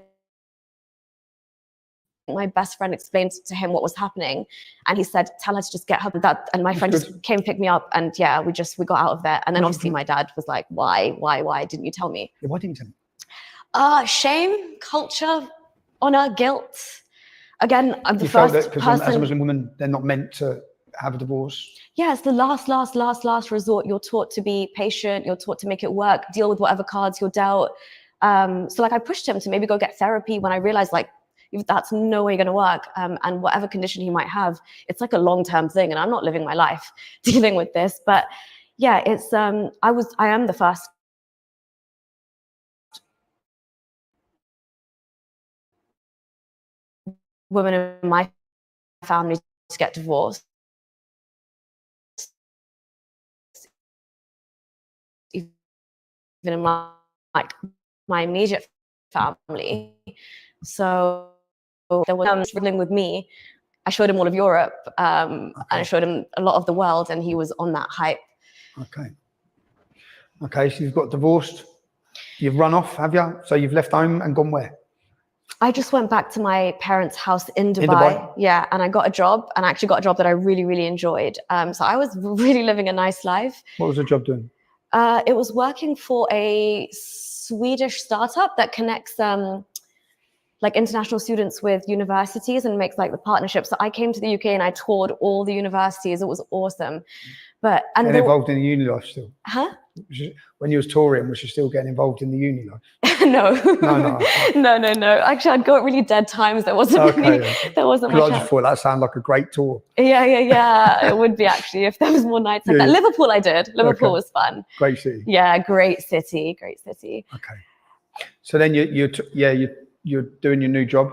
my best friend explained to him what was happening. And he said, tell her to just get her that. And my friend just came pick me up. And yeah, we got out of there. And then obviously my dad was like, why didn't you tell me? Yeah, why didn't you tell me? Shame, culture, honor, guilt. Again, I'm the first person. As a Muslim woman, they're not meant to have a divorce. Yeah, it's the last resort. You're taught to be patient. You're taught to make it work, deal with whatever cards you're dealt. So like I pushed him to maybe go get therapy when I realized like that's no way going to work. And whatever condition he might have, it's like a long-term thing. And I'm not living my life dealing with this. But yeah, it's I am the first woman in my family to get divorced. Even in my immediate family. So there was struggling with me. I showed him all of Europe, and I showed him a lot of the world, and he was on that hype. Okay, so you've got divorced. You've run off, have you? So you've left home and gone where? I just went back to my parents' house in Dubai. Dubai? Yeah, and I got a job, and I actually got a job that I really, really enjoyed. So I was really living a nice life. What was the job doing? It was working for a Swedish startup that connects like international students with universities and makes like the partnerships. So I came to the UK and I toured all the universities. It was awesome. But And involved in the uni life still? Huh? When you was touring, was you still getting involved in the uni life? No. No. Actually, I'd go at really dead times. There wasn't really, there wasn't much. I just thought that sounded like a great tour. Yeah. It would be actually if there was more nights like that. Liverpool, I did. Liverpool was fun. Great city. Yeah, great city. Okay. So then you're doing your new job.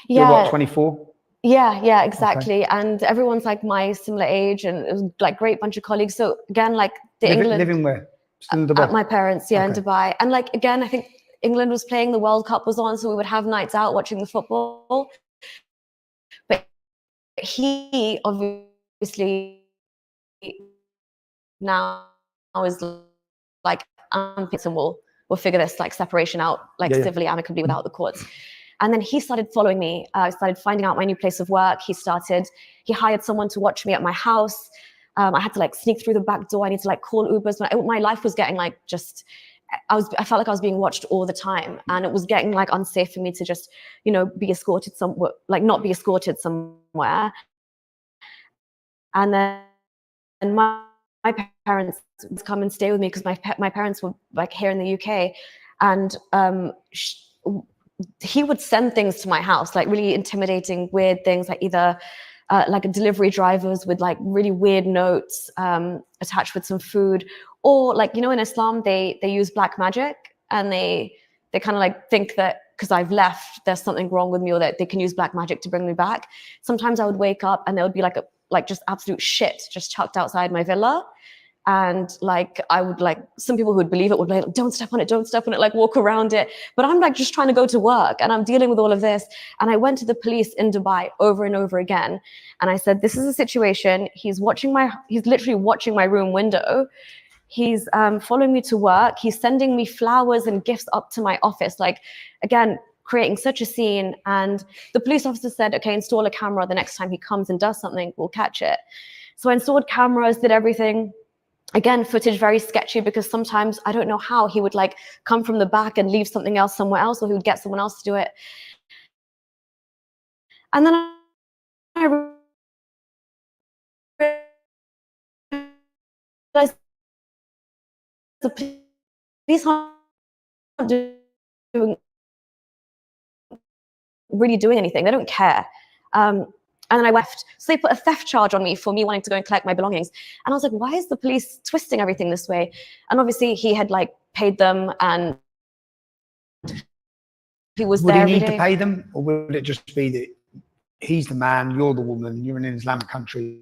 Yeah. You're what, 24? Yeah, exactly. Okay. And everyone's like my similar age, and it was like great bunch of colleagues. So again, like living where? Still in Dubai? At my parents, in Dubai. And like again, I think England was playing, the World Cup was on, so we would have nights out watching the football. But he obviously now is like armpits, and we'll figure this like separation out like civilly, amicably, without the courts. And then he started following me. I started finding out my new place of work. He hired someone to watch me at my house. I had to like sneak through the back door. I need to like call Ubers. My life was getting like I felt like I was being watched all the time, and it was getting like unsafe for me to just, be escorted somewhere, like not be escorted somewhere. And then my parents would come and stay with me because my parents were like here in the UK, and he would send things to my house, like really intimidating, weird things, like either like delivery drivers with like really weird notes attached with some food, or like, in Islam, they use black magic, and they kind of like think that because I've left, there's something wrong with me, or that they can use black magic to bring me back. Sometimes I would wake up and there would be like just absolute shit just chucked outside my villa. And like, I would like, some people who would believe it would be like, don't step on it, like walk around it. But I'm like just trying to go to work, and I'm dealing with all of this. And I went to the police in Dubai over and over again. And I said, this is a situation. He's literally watching my room window. He's following me to work. He's sending me flowers and gifts up to my office. Like, again, creating such a scene. And the police officer said, okay, install a camera. The next time he comes and does something, we'll catch it. So I installed cameras, did everything. Again, footage very sketchy, because sometimes I don't know how he would like come from the back and leave something else somewhere else, or he would get someone else to do it. And then I realized the police aren't really doing anything. They don't care. And then I left. So they put a theft charge on me for me wanting to go and collect my belongings. And I was like, why is the police twisting everything this way? And obviously he had like paid them, and he was there every day. Would he need to pay them, or would it just be that he's the man, you're the woman, you're in an Islamic country?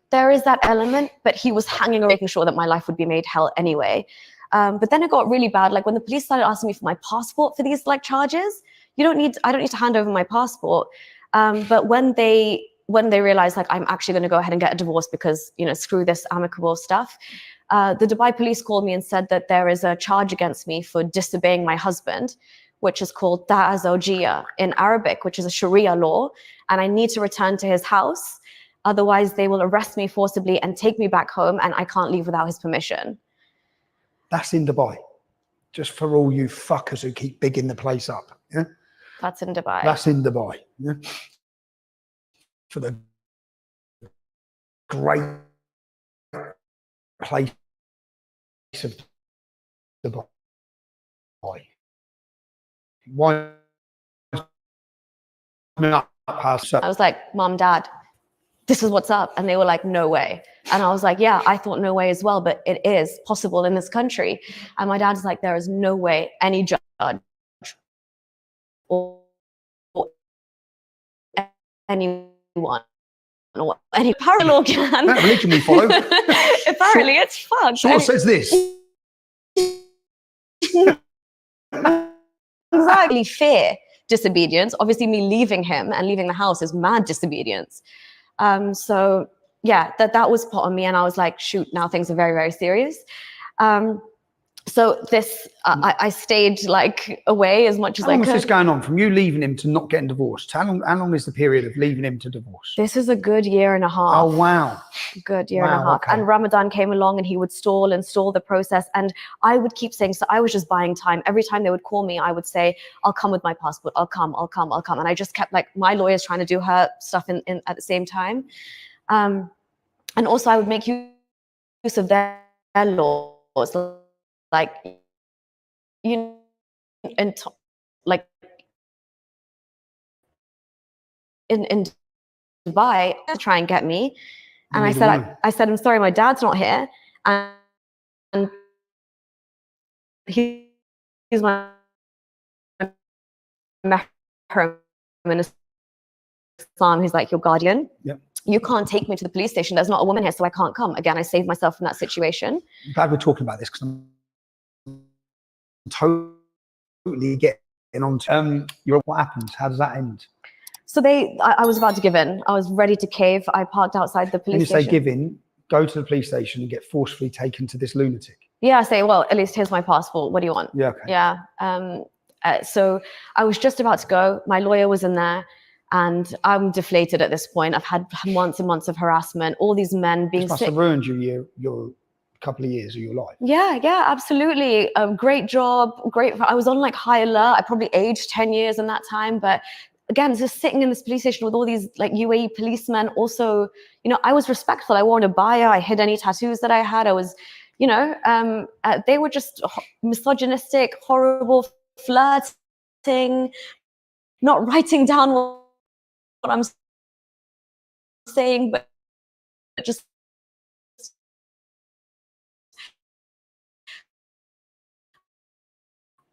There is that element, but he was hanging around, making sure that my life would be made hell anyway. But then it got really bad. Like when the police started asking me for my passport for these like charges, I don't need to hand over my passport. But when they realized like I'm actually going to go ahead and get a divorce because, screw this amicable stuff, the Dubai police called me and said that there is a charge against me for disobeying my husband, which is called Ta'a Zawjiyya in Arabic, which is a Sharia law, and I need to return to his house. Otherwise, they will arrest me forcibly and take me back home, and I can't leave without his permission. That's in Dubai. Just for all you fuckers who keep bigging the place up. Yeah? That's in Dubai. That's in Dubai. Yeah? For the great place of Dubai. Why? I was like, Mom, Dad, this is what's up. And they were like, no way. And I was like, yeah, I thought no way as well, but it is possible in this country. And my dad's like, there is no way any judge or anyone or any parallel can. That religion we follow. Apparently it's fun. Source says this. Exactly, fear disobedience. Obviously me leaving him and leaving the house is mad disobedience. So yeah, that was put on me, and I was like, shoot, now things are very, very serious. So this, I stayed like away as much as How I long was could. this going on from you leaving him to not getting divorced? How long is the period of leaving him to divorce? This is a good year and a half. Oh, wow. Good year and a half. Okay. And Ramadan came along and he would stall the process. And I would keep saying, so I was just buying time. Every time they would call me, I would say, I'll come with my passport. I'll come. And I just kept like my lawyers trying to do her stuff in at the same time. And also I would make use of their laws. Like, and like in Dubai to try and get me. And I said, I'm sorry, my dad's not here. And he's my mahram in Islam. He's like your guardian. Yep. You can't take me to the police station. There's not a woman here, so I can't come. Again, I saved myself from that situation. I'm glad we're talking about this because I'm totally getting on to what happens? How does that end? So I was about to give in. I was ready to cave. I parked outside the police station. When you say give in, go to the police station and get forcefully taken to this lunatic. Yeah, I say, well, at least here's my passport. What do you want? Yeah, okay. Yeah. So I was just about to go. My lawyer was in there. And I'm deflated at this point. I've had months and months of harassment. All these men being sick. This must have ruined your couple of years of your life. Yeah, absolutely. A great job, I was on like high alert. I probably aged 10 years in that time. But again, just sitting in this police station with all these like UAE policemen. Also, I was respectful. I wore a abaya. I hid any tattoos that I had. I was, they were just misogynistic, horrible, flirting, not writing down what I'm saying, but just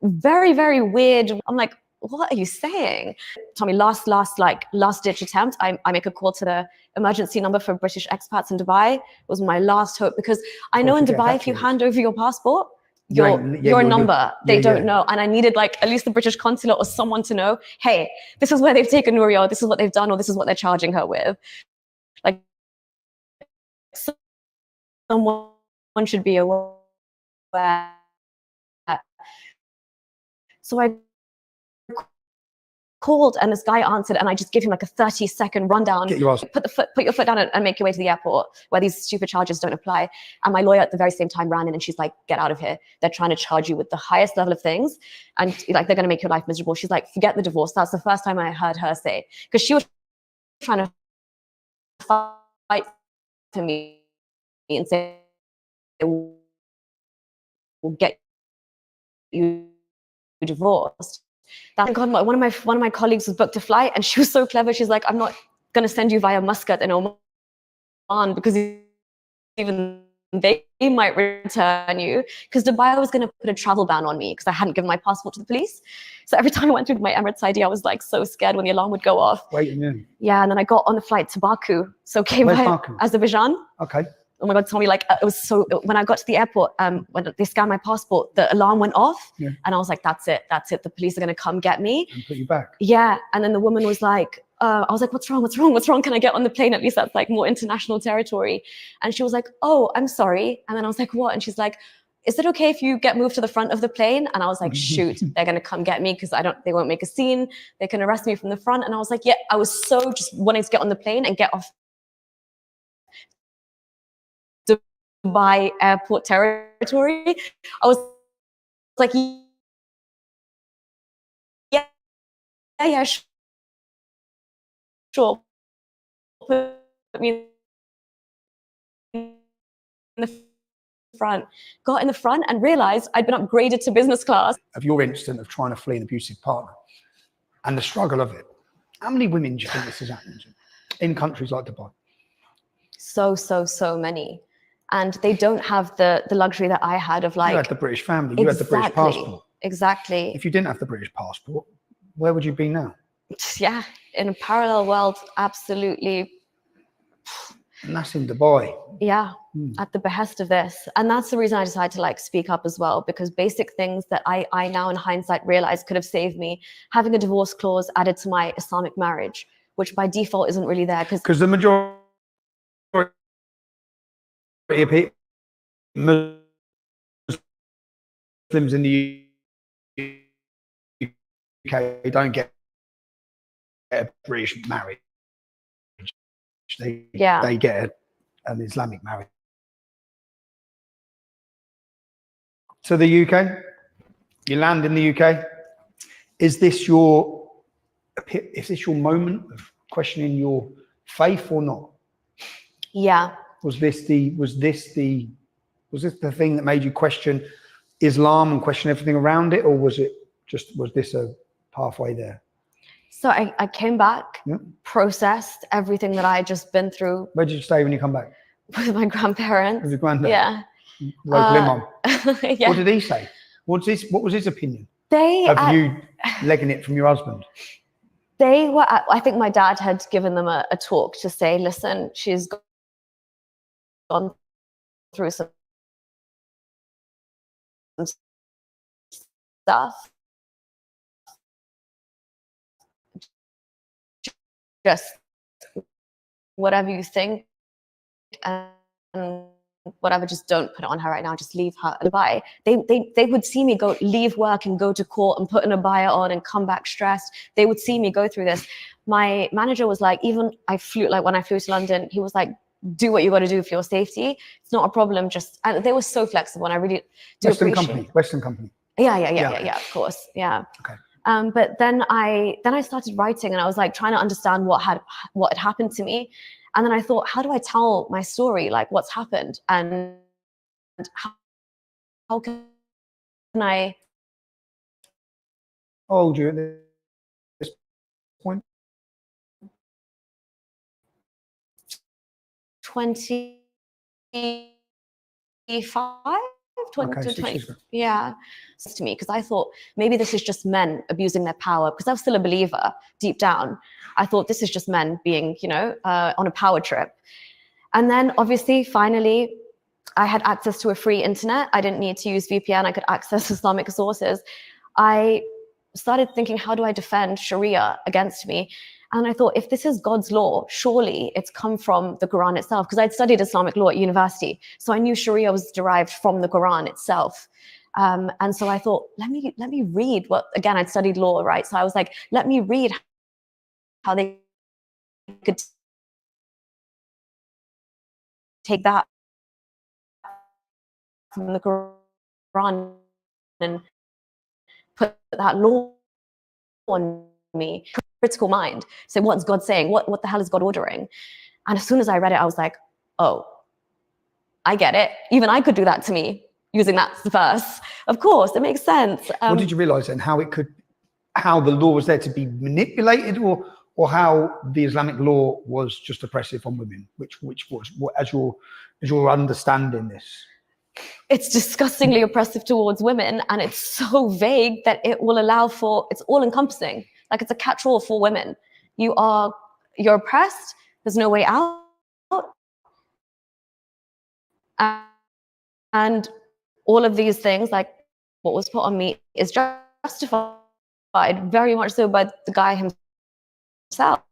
very, very weird. I'm like, what are you saying? Tommy, last ditch attempt. I make a call to the emergency number for British expats in Dubai. It was my last hope because I know in Dubai, if you hand over your passport, your number, they don't know. And I needed like at least the British consulate or someone to know, hey, this is where they've taken nuriyah, or this is what they've done, or this is what they're charging her with. Like someone should be aware. So I called and this guy answered and I just give him like a 30-second rundown. Put your foot down and make your way to the airport where these stupid charges don't apply. And my lawyer at the very same time ran in and she's like, get out of here. They're trying to charge you with the highest level of things. And like, they're going to make your life miserable. She's like, forget the divorce. That's the first time I heard her say, because she was trying to fight for me and say, we'll get you divorced. Thank God, one of my colleagues was booked a flight, and she was so clever. She's like, "I'm not going to send you via Muscat and Oman because even they might return you." Because Dubai was going to put a travel ban on me because I hadn't given my passport to the police. So every time I went through my Emirates ID, I was like so scared when the alarm would go off. Yeah, and then I got on the flight to Baku. So came by Azerbaijan. Okay. Oh my God, Tommy, like it was so, when I got to the airport, when they scanned my passport, the alarm went off and I was like, that's it. The police are going to come get me. And put you back. Yeah. And then the woman was like, I was like, what's wrong? Can I get on the plane? At least that's like more international territory. And she was like, oh, I'm sorry. And then I was like, what? And she's like, is it okay if you get moved to the front of the plane? And I was like, shoot, they're going to come get me because they won't make a scene. They can arrest me from the front. And I was like, yeah, I was so just wanting to get on the plane and get off Dubai airport territory. I was like, yeah, sure. Put me in the front. Got in the front and realized I'd been upgraded to business class. Of your incident of trying to flee an abusive partner and the struggle of it, how many women do you think this has happened to in countries like Dubai? So many. And they don't have the luxury that I had of like... You had the British family, you had the British passport. Exactly. If you didn't have the British passport, where would you be now? Yeah, in a parallel world, absolutely. And that's in Dubai. Yeah, at the behest of this. And that's the reason I decided to like speak up as well, because basic things that I now in hindsight realize could have saved me. Having a divorce clause added to my Islamic marriage, which by default isn't really there. Because the majority of people, Muslims in the UK don't get a British marriage. They get an Islamic marriage. To the UK, you land in the UK. Is this your moment of questioning your faith or not? Yeah. Was this the thing that made you question Islam and question everything around it, or was this a pathway there? So I came back, processed everything that I had just been through. Where did you stay when you come back? With my grandparents. With your granddad? Yeah. Local imam. Yeah. What did he say? What was his opinion of you legging it from your husband? They were, I think my dad had given them a talk to say, listen, she's gone through some stuff. Just whatever you think and whatever, just don't put it on her right now. Just leave her. Dubai. They would see me go leave work and go to court and put an abaya on and come back stressed. They would see me go through this. My manager was like, even when I flew to London, he was like, do what you got to do for your safety. It's not a problem. And they were so flexible, and I really do appreciate. Western company. Yeah, of course. Yeah. Okay. But then I started writing, and I was like trying to understand what had happened to me. And then I thought, how do I tell my story? Like, what's happened? And how can I... How old are you at this point? 25? 20, yeah, to me, because I thought maybe this is just men abusing their power, because I was still a believer deep down. I thought this is just men being, on a power trip. And then obviously, finally, I had access to a free internet. I didn't need to use VPN. I could access Islamic sources. I started thinking, how do I defend Sharia against me? And I thought, if this is God's law, surely it's come from the Quran itself, because I'd studied Islamic law at university. So I knew Sharia was derived from the Quran itself. And so I thought, let me read what, again, I'd studied law, right? So I was like, let me read how they could take that from the Quran and put that law on me. Critical mind. So what's God saying? What the hell is God ordering? And as soon as I read it, I was like, oh, I get it. Even I could do that to me using that verse. Of course, it makes sense. What did you realize then? How the law was there to be manipulated, or how the Islamic law was just oppressive on women? Which was as you're understanding this? It's disgustingly oppressive towards women, and it's so vague that it will allow for, it's all encompassing. Like, it's a catch-all for women. You're oppressed. There's no way out. And all of these things, like what was put on me, is justified very much so by the guy himself.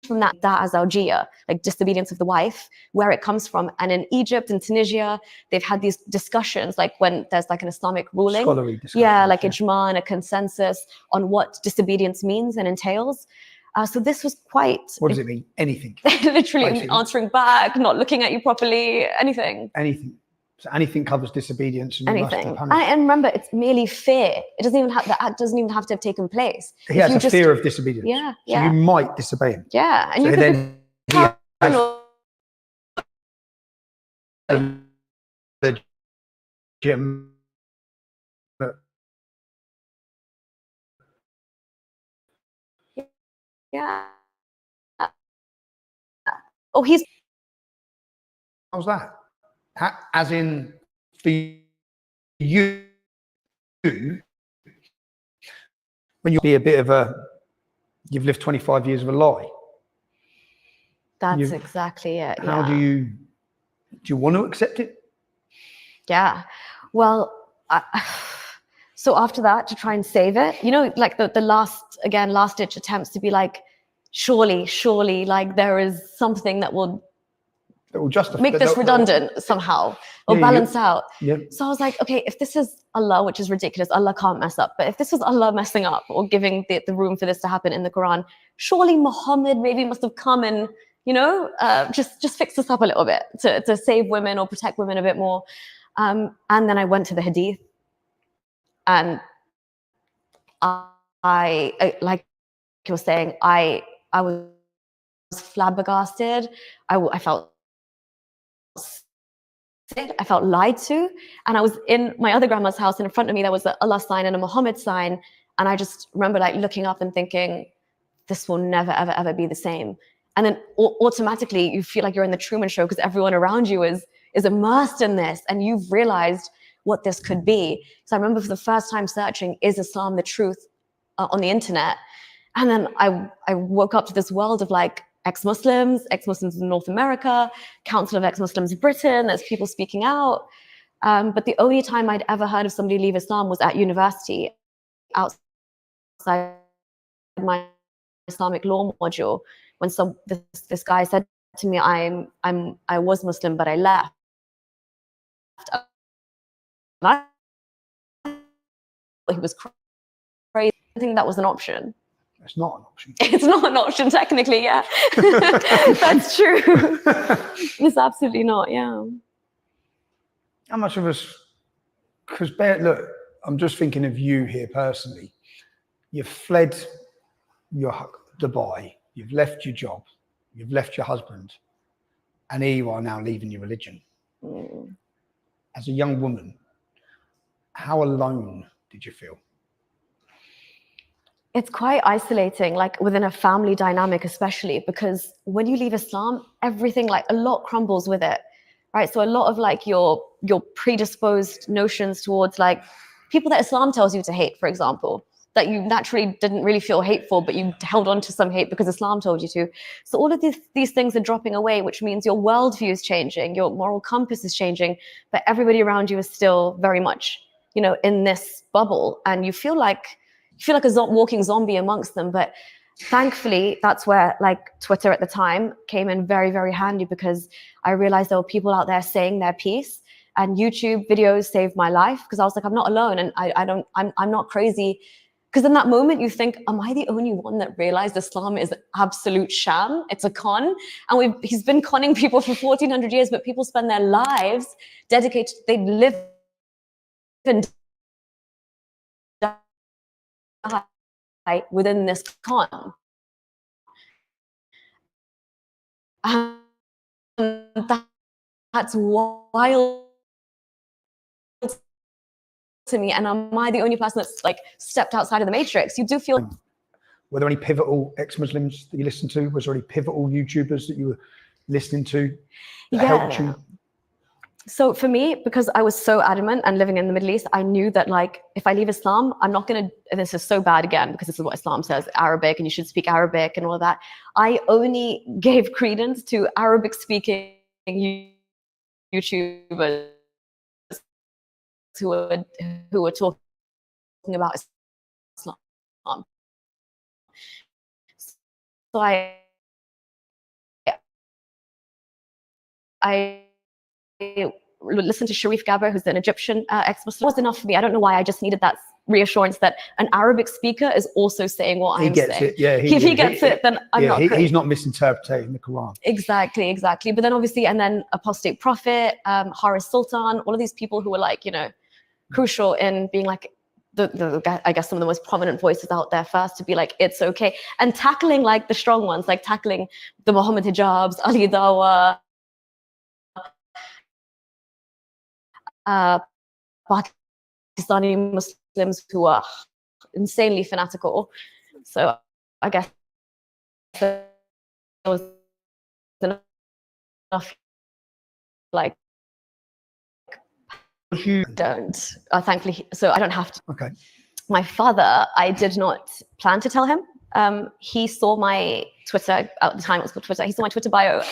From that as Algeria, like disobedience of the wife, where it comes from. And in Egypt and Tunisia, they've had these discussions, like when there's like an Islamic ruling. Scholarly discussions. Yeah, like ijma and a consensus on what disobedience means and entails. So this was quite... What does it mean? Anything. Literally basically. Answering back, not looking at you properly, anything. Anything. So anything covers disobedience. And anything. And remember, it's merely fear. It doesn't even have, the act doesn't even have to have taken place. He has a fear of disobedience. Yeah, so you might disobey him. Yeah, and so you then yeah. Oh, he's... How's that? As in, for you, when you be a bit of you've lived 25 years of a lie. That's exactly it. How do you want to accept it? Yeah. Well, so after that, to try and save it, like the last ditch attempts to be like, surely, like there is something that will It will justify. Make this redundant somehow or balance out. Yeah. So I was like, okay, if this is Allah, which is ridiculous, Allah can't mess up. But if this was Allah messing up or giving the room for this to happen in the Quran, surely Muhammad maybe must have come and, you know, just fix this up a little bit to save women or protect women a bit more. And then I went to the Hadith, and I like you were saying, I was flabbergasted. I felt sick. I felt lied to. And I was in my other grandma's house, and in front of me there was a Allah sign and a Muhammad sign. And I just remember like looking up and thinking, this will never, ever, ever be the same. And then automatically you feel like you're in the Truman Show because everyone around you is immersed in this, and you've realized what this could be. So I remember for the first time searching, is Islam the truth on the internet? And then I woke up to this world of like ex-Muslims in North America, Council of Ex-Muslims in Britain, there's people speaking out. But the only time I'd ever heard of somebody leave Islam was at university, outside my Islamic law module, when this guy said to me, I was Muslim, but I left. And he was crazy. I think that was an option. It's not an option. It's not an option, technically, yeah. That's true. It's absolutely not, yeah. How much of us, because look, I'm just thinking of you here personally. You've fled your Dubai, you've left your job, you've left your husband, and here you are now leaving your religion. As a young woman, how alone did you feel? It's quite isolating, like within a family dynamic, especially because when you leave Islam, everything, like a lot crumbles with it, right? So a lot of like your predisposed notions towards like people that Islam tells you to hate, for example, that you naturally didn't really feel hateful, but you held on to some hate because Islam told you to. So all of these things are dropping away, which means your worldview is changing, your moral compass is changing, but everybody around you is still very much, you know, in this bubble, and you feel like a walking zombie amongst them. But thankfully, that's where like Twitter at the time came in very, very handy, because I realized there were people out there saying their piece, and YouTube videos saved my life because I was like, I'm not alone, and I'm not crazy. Because in that moment you think, am I the only one that realized Islam is absolute sham? It's a con. And he's been conning people for 1400 years, but people spend their lives dedicated, they live and die within this con. That's wild to me. And am I the only person that's like stepped outside of the matrix? You do feel. Were there any pivotal ex-Muslims that you listened to? Was there any pivotal YouTubers that you were listening to that helped you? So for me, because I was so adamant and living in the Middle East, I knew that like, if I leave Islam, I'm not going to, and this is so bad again, because this is what Islam says, Arabic, and you should speak Arabic and all of that. I only gave credence to Arabic speaking YouTubers who were talking about Islam. So I listened to Sharif Gabber, who's an Egyptian ex-Muslim. It was enough for me. I don't know why. I just needed that reassurance that an Arabic speaker is also saying what I'm saying. He gets it, yeah. If he gets it, then I'm not crazy. He's not misinterpreting the Quran. Exactly. But then obviously, and then Apostate Prophet, Haris Sultan, all of these people who were like, you know, crucial in being like, I guess some of the most prominent voices out there first to be like, it's okay. And tackling like the strong ones, like tackling the Muhammad hijabs, Ali Dawa, Pakistani Muslims who are insanely fanatical. So I guess there was enough like thankfully, so I don't have to. Okay. My father, I did not plan to tell him. He saw my Twitter, at the time it was called Twitter, he saw my Twitter bio.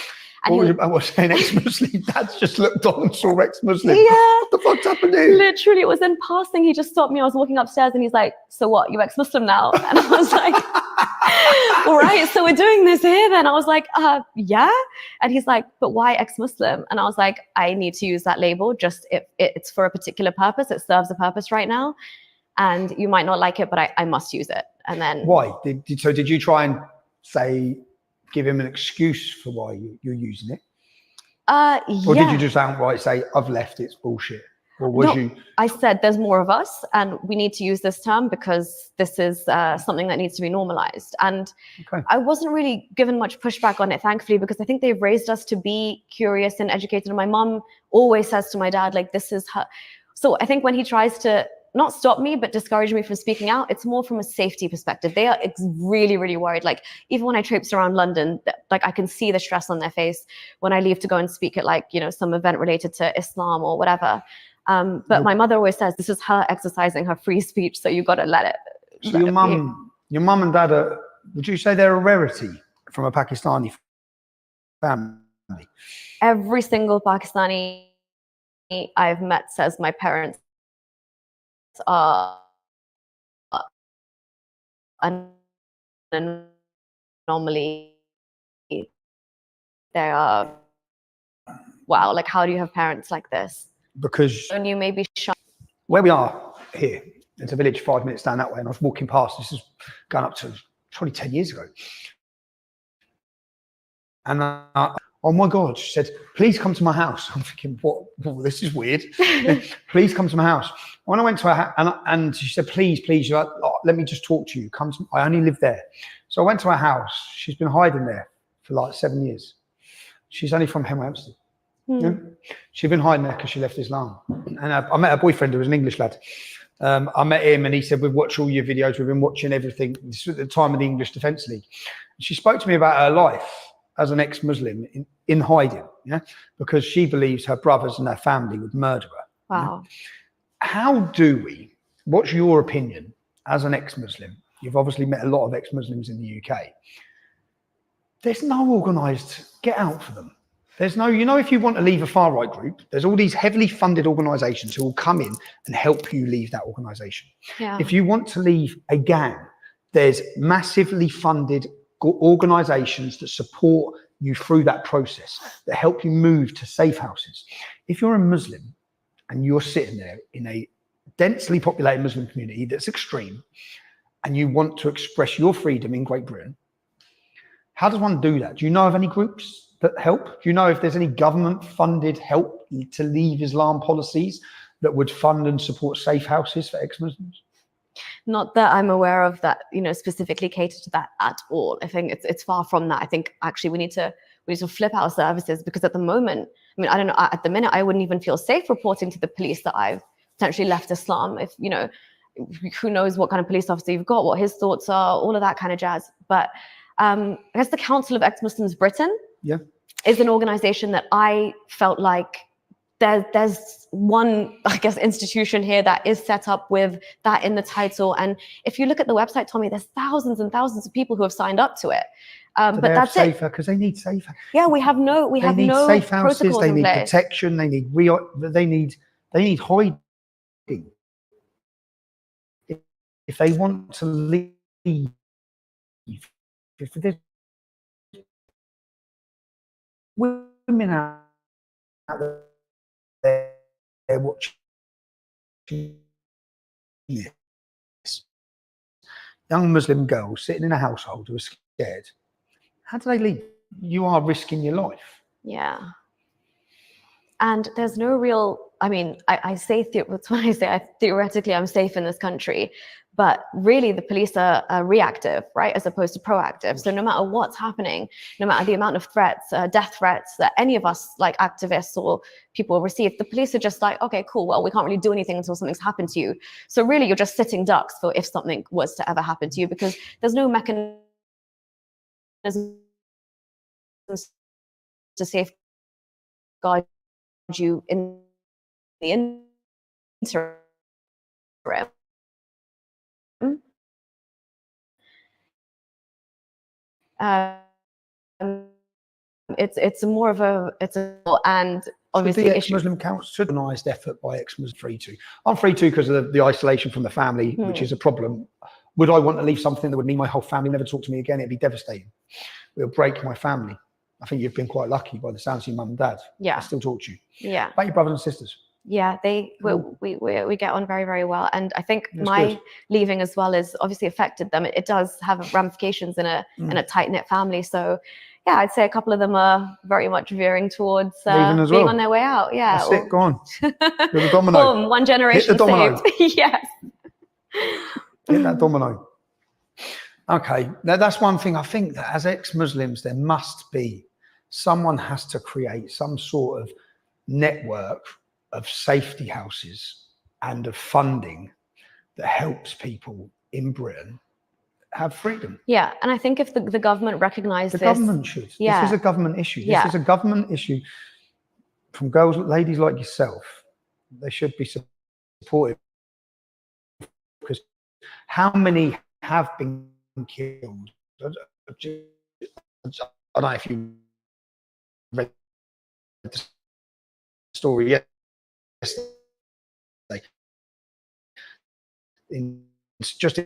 And I was saying ex-Muslim, Dad's just looked on and saw ex-Muslim. Yeah. What the fuck's happened here? Literally, it was in passing. He just stopped me. I was walking upstairs and he's like, so what, you ex-Muslim now? And I was like, All right, so we're doing this here then. I was like, yeah. And he's like, but why ex-Muslim? And I was like, I need to use that label just if it's for a particular purpose. It serves a purpose right now. And you might not like it, but I must use it. And then why? So did you try and give him an excuse for why you're using it? Or did you just outright say, I've left, it's bullshit? Or was you? I said there's more of us and we need to use this term because this is something that needs to be normalized. And I wasn't really given much pushback on it, thankfully, because I think they've raised us to be curious and educated. And my mom always says to my dad, like, this is her. So I think when he tries to not stop me, but discourage me from speaking out, it's more from a safety perspective. They are really, really worried. Like, even when I traipse around London, like I can see the stress on their face when I leave to go and speak at, like, you know, some event related to Islam or whatever. But my mother always says this is her exercising her free speech, so you got to let it. So your mum and dad are, would you say they're a rarity from a Pakistani family? Every single Pakistani I've met says my parents are an anomaly. They are, wow, like, how do you have parents like this? Because and you may be shocked. Where we are here, it's a village 5 minutes down that way, and I was walking past, this is going up to probably 10 years ago. And oh my God, she said, please come to my house. I'm thinking, what? Oh, this is weird. Please come to my house. When I went to her house, and she said, please, like, oh, let me just talk to you. I only live there. So I went to her house. She's been hiding there for like 7 years. She's only from Hemel. Yeah? She'd been hiding there because she left Islam. And I met her boyfriend, who was an English lad. I met him and he said, we've watched all your videos, we've been watching everything. This was at the time of the English Defence League. And she spoke to me about her life as an ex-Muslim in hiding, yeah, because she believes her brothers and her family would murder her. Wow. Yeah? How do we, what's your opinion as an ex-Muslim? You've obviously met a lot of ex-Muslims in the UK. There's no organised get out for them. There's no, you know, if you want to leave a far right group, there's all these heavily funded organisations who will come in and help you leave that organisation. Yeah. If you want to leave a gang, there's massively funded organisations that support you through that process, that help you move to safe houses. If you're a Muslim and you're sitting there in a densely populated Muslim community that's extreme, and you want to express your freedom in Great Britain, how does one do that? Do you know of any groups that help? Do you know if there's any government-funded help to leave Islam policies that would fund and support safe houses for ex-Muslims? Not that I'm aware of that, you know, specifically cater to that at all. I think it's far from that. I think actually we need to flip our services, because at the moment, I mean, I don't know, at the minute, I wouldn't even feel safe reporting to the police that I've potentially left Islam. If, you know, who knows what kind of police officer you've got, what his thoughts are, all of that kind of jazz. But I guess the Council of Ex-Muslims Britain is an organization that I felt like there's one, I guess, institution here that is set up with that in the title. And if you look at the website, Tommy, there's thousands and thousands of people who have signed up to it. But that's safer, because they need safer. Yeah, we have no safe houses. They need place. protection. They need hiding. If they want to leave, if there's women out there watching this, young Muslim girls sitting in a household who are scared, how do they leave? You are risking your life. Yeah. And there's no real, I mean, I say, that's when I say theoretically I'm safe in this country, but really the police are reactive, right, as opposed to proactive. So no matter what's happening, no matter the amount of threats, death threats that any of us, like activists or people, receive, the police are just like, okay, cool, well, we can't really do anything until something's happened to you. So really you're just sitting ducks for if something was to ever happen to you, because there's no mechanism to safeguard you in the interim. It's more of a, and obviously so the ex-Muslim Council, organised effort by ex-Muslim free to. I'm free to because of the isolation from the family, which is a problem Would I want to leave something that would mean my whole family never talk to me again? It'd be devastating. It would break my family. I think you've been quite lucky by the sounds of your mum and dad. Yeah. I still talk to you. Yeah. About your brothers and sisters. Yeah, we get on very, very well. And I think That's my good. leaving as well has obviously affected them. It does have ramifications in a tight-knit family. So yeah, I'd say a couple of them are very much veering towards Leaving as being well. on their way out. Yeah. That's it, go on. You're the domino. Boom, one generation Hit the domino. saved. Yes. Hit that domino. Okay, now that's one thing. I think that as ex-Muslims, there must be, someone has to create some sort of network of safety houses and of funding that helps people in Britain have freedom. Yeah, and I think if the government recognised The this, government should. Yeah. This is a government issue. This Yeah. is a government issue from girls, ladies like yourself. They should be supported, because how many have been killed? I don't know if you read the story yesterday. Just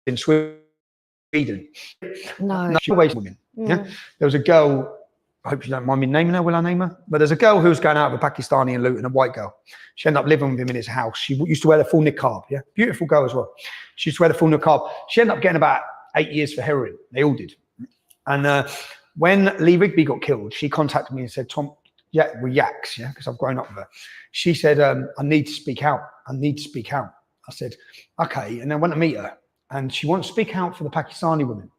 in Sweden. no. Always women. Yeah. There was a girl, I hope you don't mind me naming her, will I name her? But there's a girl who was going out with a Pakistani in Luton, a white girl. She ended up living with him in his house. She used to wear the full niqab, yeah? Beautiful girl as well. She used to wear the full niqab. She ended up getting about 8 years for heroin. They all did. And when Lee Rigby got killed, she contacted me and said, Tom, yeah, we're yaks, yeah, because I've grown up with her. She said, I need to speak out. I need to speak out. I said, okay. And I went to meet her, and she wants to speak out for the Pakistani women.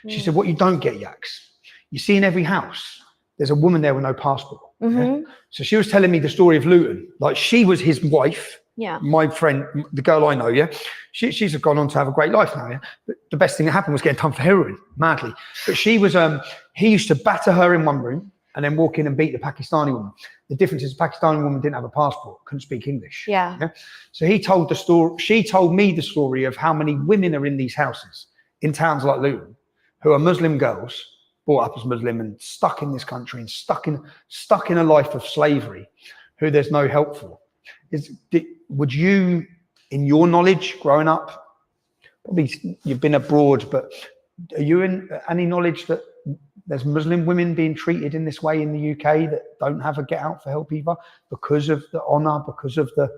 She said, what you don't get, yaks, you see in every house, there's a woman there with no passport. Yeah? So she was telling me the story of Luton. Like, she was his wife. Yeah. My friend, the girl I know, yeah, she's gone on to have a great life now, yeah. But the best thing that happened was getting done for heroin, madly. But she was, he used to batter her in one room and then walk in and beat the Pakistani woman. The difference is the Pakistani woman didn't have a passport, couldn't speak English. Yeah. Yeah. So he told the story. She told me the story of how many women are in these houses in towns like Luton, who are Muslim girls, brought up as Muslim and stuck in this country and stuck in a life of slavery, who there's no help for. Would you, in your knowledge growing up, probably you've been abroad, but are you in any knowledge that there's Muslim women being treated in this way in the UK that don't have a get out for help either, because of the honour, because of the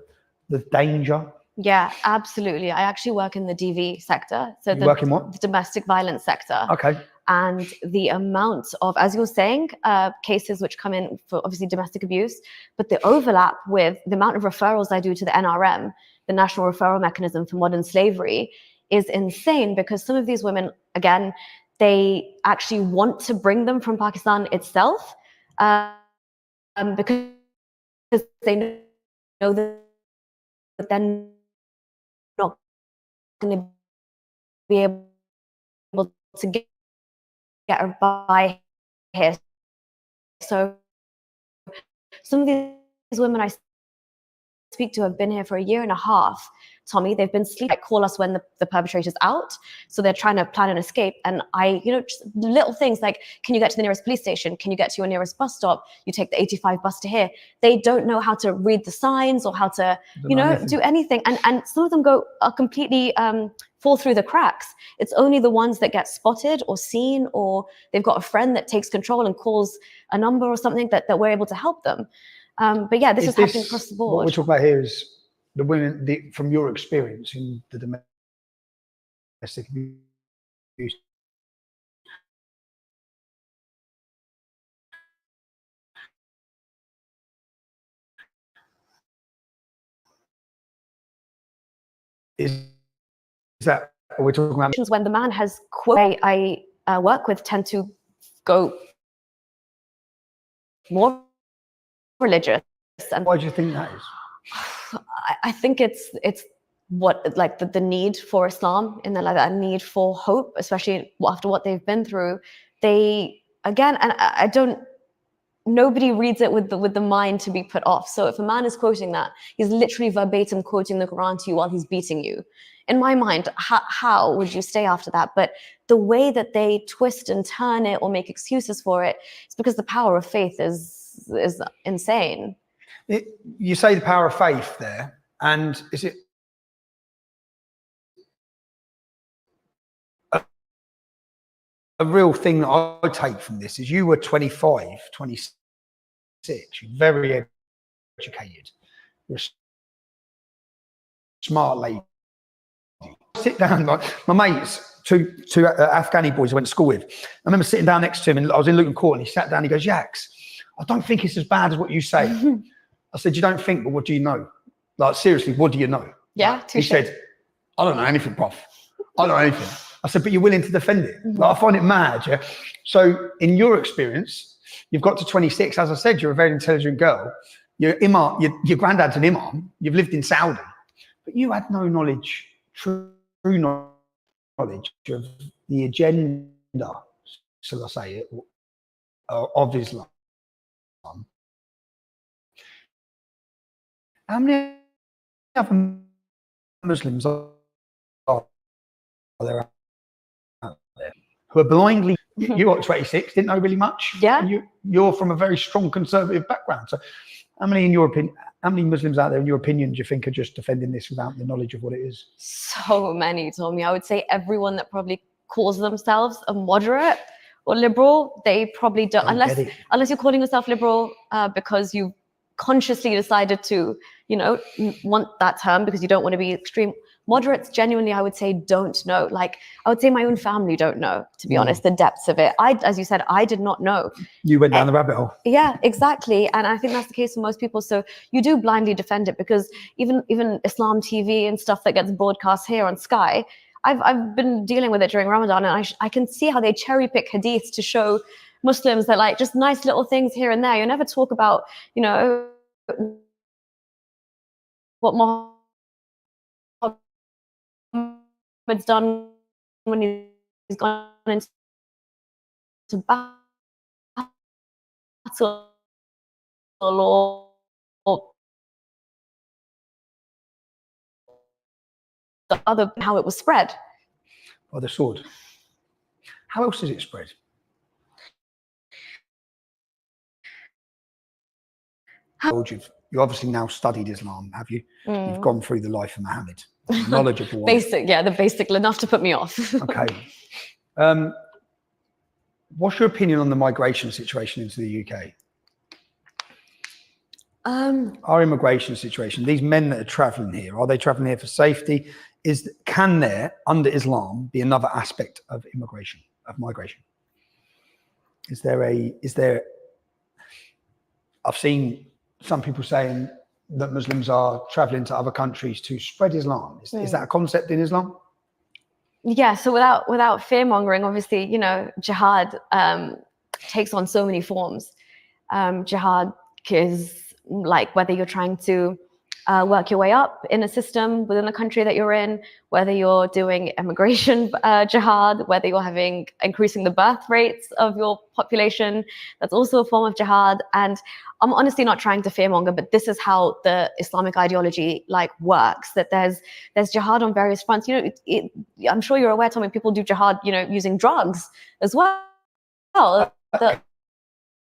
danger? Yeah, absolutely. I actually work in the DV sector. So You work in what? The domestic violence sector. Okay. And the amount of, as you're saying, cases which come in for obviously domestic abuse, but the overlap with the amount of referrals I do to the NRM, the National Referral Mechanism for Modern Slavery, is insane, because some of these women, again, they actually want to bring them from Pakistan itself, because they know that they're not going to be able to get her by here. So some of these women I speak to have been here for 1.5 years, Tommy. They've been sleeping, call us when the perpetrator's out. So they're trying to plan an escape. And just little things like, can you get to the nearest police station? Can you get to your nearest bus stop? You take the 85 bus to here. They don't know how to read the signs or how to, do anything. And some of them are completely, fall through the cracks. It's only the ones that get spotted or seen, or they've got a friend that takes control and calls a number or something that we're able to help them. But yeah, this is happening across the board. What we're talking about here is the women, from your experience in the domestic abuse. Is that what we're talking about? When the man has I work with tend to go more religious. And why do you think that is? I think it's what, like, the need for Islam, and that need for hope, especially after what they've been through. They, again, and I don't, nobody reads it with the mind to be put off. So if a man is quoting that, he's literally verbatim quoting the Quran to you while he's beating you. In my mind, how would you stay after that? But the way that they twist and turn it or make excuses for it, it's because the power of faith is insane. You say the power of faith there, and is it real thing that I take from this is you were 25, 26, you're very educated, you're a smart lady. Sit down, like my mates, two Afghani boys I went to school with. I remember sitting down next to him, and I was in Luton Court, and he sat down. And he goes, "Yaks, I don't think it's as bad as what you say." I said, "You don't think, but what do you know? Like seriously, what do you know?" Yeah, he said, "I don't know anything, Prof. I don't know anything." I said, "But you're willing to defend it." Like, I find it mad. Yeah. So, in your experience, you've got to 26. As I said, you're a very intelligent girl. Your imam, your granddad's an imam. You've lived in Saudi, but you had no knowledge. True knowledge of the agenda, shall I say it, of Islam. How many other Muslims are there out there who are blindly, you got 26, didn't know really much? Yeah. You're from a very strong conservative background. So how many, in your opinion, how many Muslims out there, in your opinion, do you think are just defending this without the knowledge of what it is? So many, Tommy. I would say everyone that probably calls themselves a moderate or liberal, they probably don't, unless you're calling yourself liberal because you consciously decided to, you know, want that term because you don't want to be extreme. Moderates, genuinely, I would say, don't know. Like, I would say my own family don't know, to be honest, the depths of it. As you said, I did not know. You went down the rabbit hole. Yeah, exactly. And I think that's the case for most people. So you do blindly defend it because even Islam TV and stuff that gets broadcast here on Sky, I've been dealing with it during Ramadan, and I can see how they cherry pick hadiths to show Muslims that, like, just nice little things here and there. You never talk about, you know, what Muhammad's done when he's gone into battle or the other, how it was spread. By the sword. How else is it spread? You obviously now studied Islam, have you? You've gone through the life of Muhammad. Knowledgeable. Basic, yeah, the basic, enough to put me off. Okay. What's your opinion on the migration situation into the UK? Our immigration situation, these men that are traveling here, are they traveling here for safety? Can there, under Islam, be another aspect of immigration, of migration? I've seen some people saying that Muslims are traveling to other countries to spread Islam. Is that a concept in Islam? Yeah, so without fear mongering, obviously, you know, jihad takes on so many forms. Jihad is like whether you're trying to work your way up in a system within the country that you're in, whether you're doing immigration jihad, whether you're increasing the birth rates of your population, that's also a form of jihad. And I'm honestly not trying to fearmonger, but this is how the Islamic ideology works, that there's jihad on various fronts. You know, I'm sure you're aware, Tommy, people do jihad, you know, using drugs as well.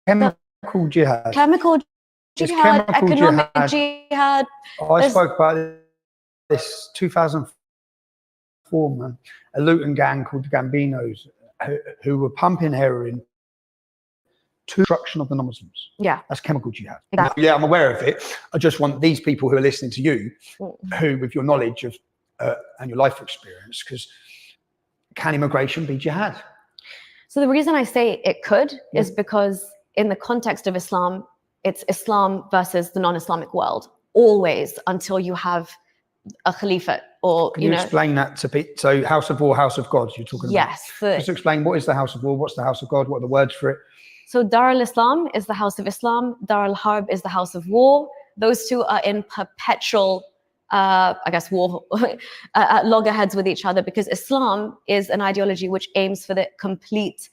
Chemical jihad. Chemical jihad, economic jihad. I spoke about this 2004, man. A Luton gang called the Gambinos who were pumping heroin to destruction of the non-Muslims. Yeah. That's chemical jihad. Exactly. Yeah, I'm aware of it. I just want these people who are listening to you, who, with your knowledge of and your life experience, because can immigration be jihad? So the reason I say it could is because in the context of Islam, it's Islam versus the non-Islamic world, always, until you have a caliphate or, Can you explain that to people? So House of War, House of God, you're talking about? Yes. Just explain, what is the House of War? What's the House of God? What are the words for it? So Dar al-Islam is the House of Islam. Dar al-Harb is the House of War. Those two are in perpetual, war, loggerheads with each other, because Islam is an ideology which aims for the complete,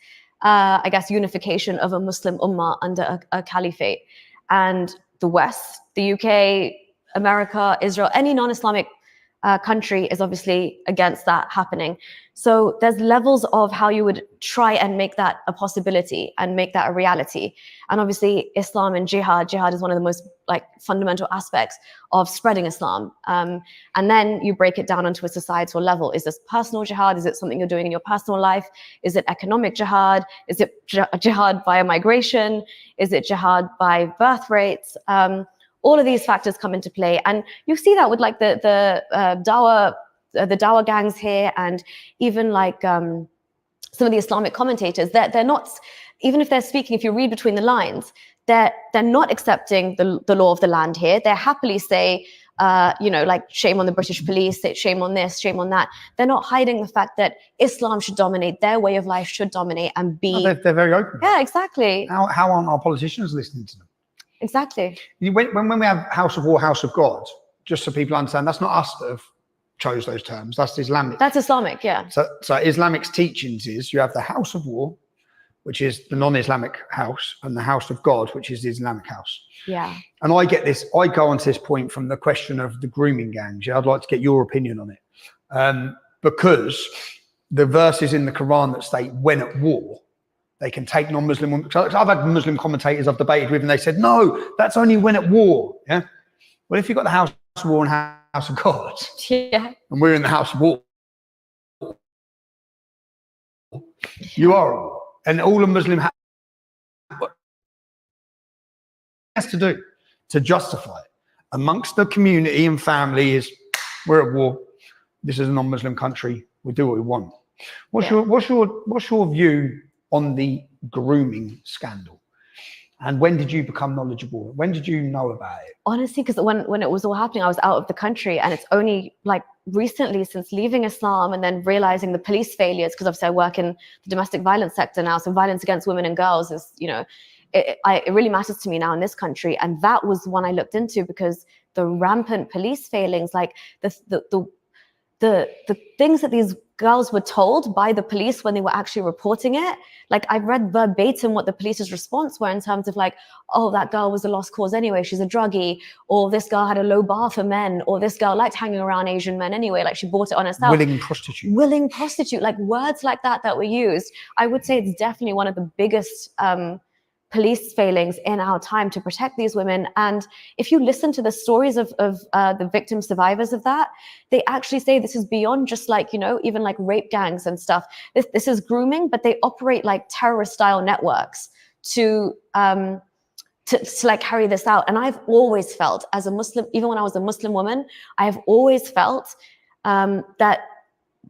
unification of a Muslim ummah under a caliphate. And the West, the UK, America, Israel, any non-Islamic country is obviously against that happening. So there's levels of how you would try and make that a possibility and make that a reality. And obviously Islam and jihad is one of the most like fundamental aspects of spreading Islam. And then you break it down onto a societal level. Is this personal jihad? Is it something you're doing in your personal life? Is it economic jihad? Is it jihad via migration? Is it jihad by birth rates? All of these factors come into play, and you see that with like the Dawa gangs here, and even like some of the Islamic commentators. They're not, even if they're speaking, if you read between the lines, they're not accepting the law of the land here. They happily say, like shame on the British police, shame on this, shame on that. They're not hiding the fact that Islam should dominate, their way of life should dominate, and be. No, they're very open. Yeah, exactly. How aren't our politicians listening to them? Exactly. When we have House of War, House of God, just so people understand, that's not us that have chose those terms. That's Islamic. That's Islamic, yeah. So Islamic's teachings is you have the House of War, which is the non-Islamic house, and the House of God, which is the Islamic house. Yeah. And I go on to this point from the question of the grooming gangs. Yeah, I'd like to get your opinion on it. Because the verses in the Quran that state when at war, they can take non-Muslim women. I've had Muslim commentators I've debated with, and they said, no, that's only when at war. Yeah. Well, if you've got the House of War and House of God, yeah, and we're in the House of War, you are at war. And all a Muslim has to do to justify it amongst the community and family is we're at war. This is a non-Muslim country. We do what we want. What's your view on the grooming scandal? And when did you become knowledgeable? When did you know about it? Honestly, because when it was all happening, I was out of the country, and it's only like recently, since leaving Islam and then realizing the police failures, because obviously I work in the domestic violence sector now, so violence against women and girls is, it really matters to me now in this country. And that was one I looked into, because the rampant police failings, like the things that these girls were told by the police when they were actually reporting it. Like I've read verbatim what the police's response were in terms of like, oh, that girl was a lost cause anyway, she's a druggie, or this girl had a low bar for men, or this girl liked hanging around Asian men anyway, like she bought it on herself. Willing prostitute, like words like that were used. I would say it's definitely one of the biggest police failings in our time to protect these women. And if you listen to the stories of the victim survivors of that, they actually say this is beyond just like, even like rape gangs and stuff. This is grooming, but they operate like terrorist style networks to like carry this out. And I've always felt as a Muslim, even when I was a Muslim woman, I have always felt that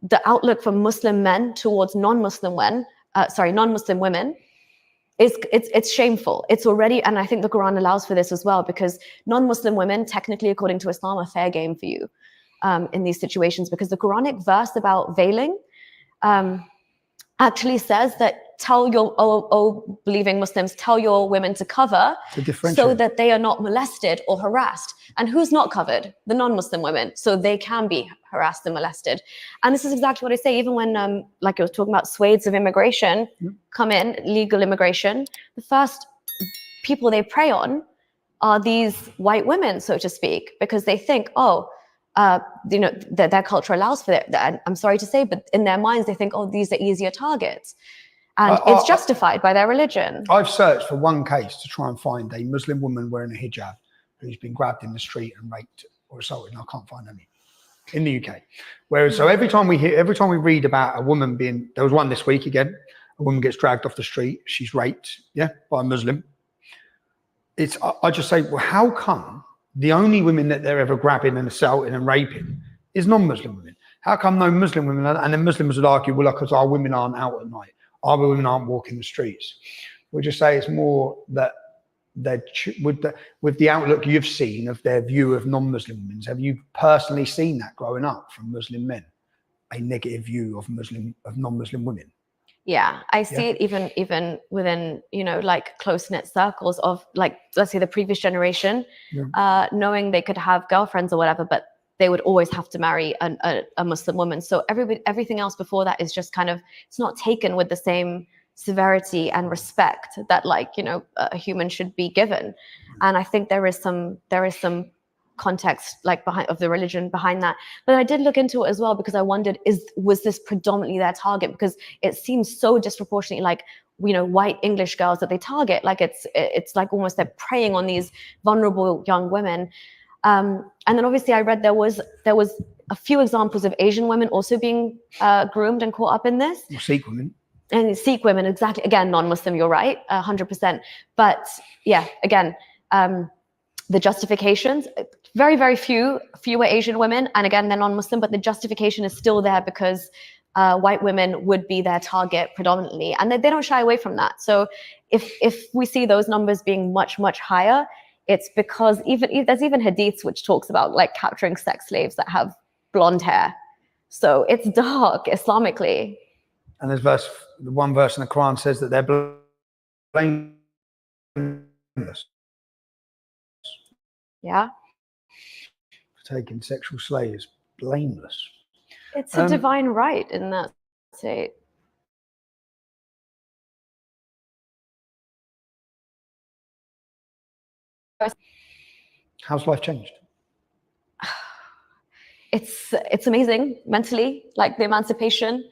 the outlook for Muslim men towards non-Muslim women, it's shameful. It's already, and I think the Quran allows for this as well, because non-Muslim women, technically according to Islam, are fair game for you in these situations, because the Quranic verse about veiling actually says that tell your believing Muslims, tell your women to cover so that they are not molested or harassed. And who's not covered? The non-Muslim women, so they can be harassed and molested. And this is exactly what I say, even when like I was talking about swathes of immigration come in, legal immigration, the first people they prey on are these white women, so to speak, because they think, their culture allows for it. And I'm sorry to say, but in their minds, they think, these are easier targets. And it's justified by their religion. I've searched for one case to try and find a Muslim woman wearing a hijab who's been grabbed in the street and raped or assaulted, and I can't find any in the UK. Whereas, so every time we read about a woman there was one this week again, a woman gets dragged off the street, she's raped, by a Muslim. I just say, well, how come the only women that they're ever grabbing and assaulting and raping is non-Muslim women? How come no Muslim women? And then Muslims would argue, well, because our women aren't out at night. Our women aren't walking the streets. We'll just say it's more that with the outlook you've seen of their view of non-Muslim women, have you personally seen that growing up from Muslim men, a negative view of non-Muslim women? Yeah, I see it even within, like close-knit circles of like, let's say the previous generation, knowing they could have girlfriends or whatever, but they would always have to marry a Muslim woman. So everything else before that is just kind of, it's not taken with the same severity and respect that a human should be given. And I think there is some context like behind of the religion behind that. But I did look into it as well because I wondered, was this predominantly their target? Because it seems so disproportionately like, you know, white English girls that they target. Like it's like almost they're preying on these vulnerable young women. And then obviously I read there was a few examples of Asian women also being groomed and caught up in this. Or Sikh women. And Sikh women, exactly. Again, non-Muslim, you're right, 100%. But yeah, again, the justifications, very, very fewer Asian women. And again, they're non-Muslim, but the justification is still there because white women would be their target predominantly. And they don't shy away from that. So if we see those numbers being much, much higher, it's because there's even hadiths which talks about like capturing sex slaves that have blonde hair. So it's dark Islamically. And there's the one verse in the Quran says that they're blameless. Yeah. For taking sexual slaves, blameless. It's a divine right in that state. How's life changed? It's amazing mentally, like the emancipation.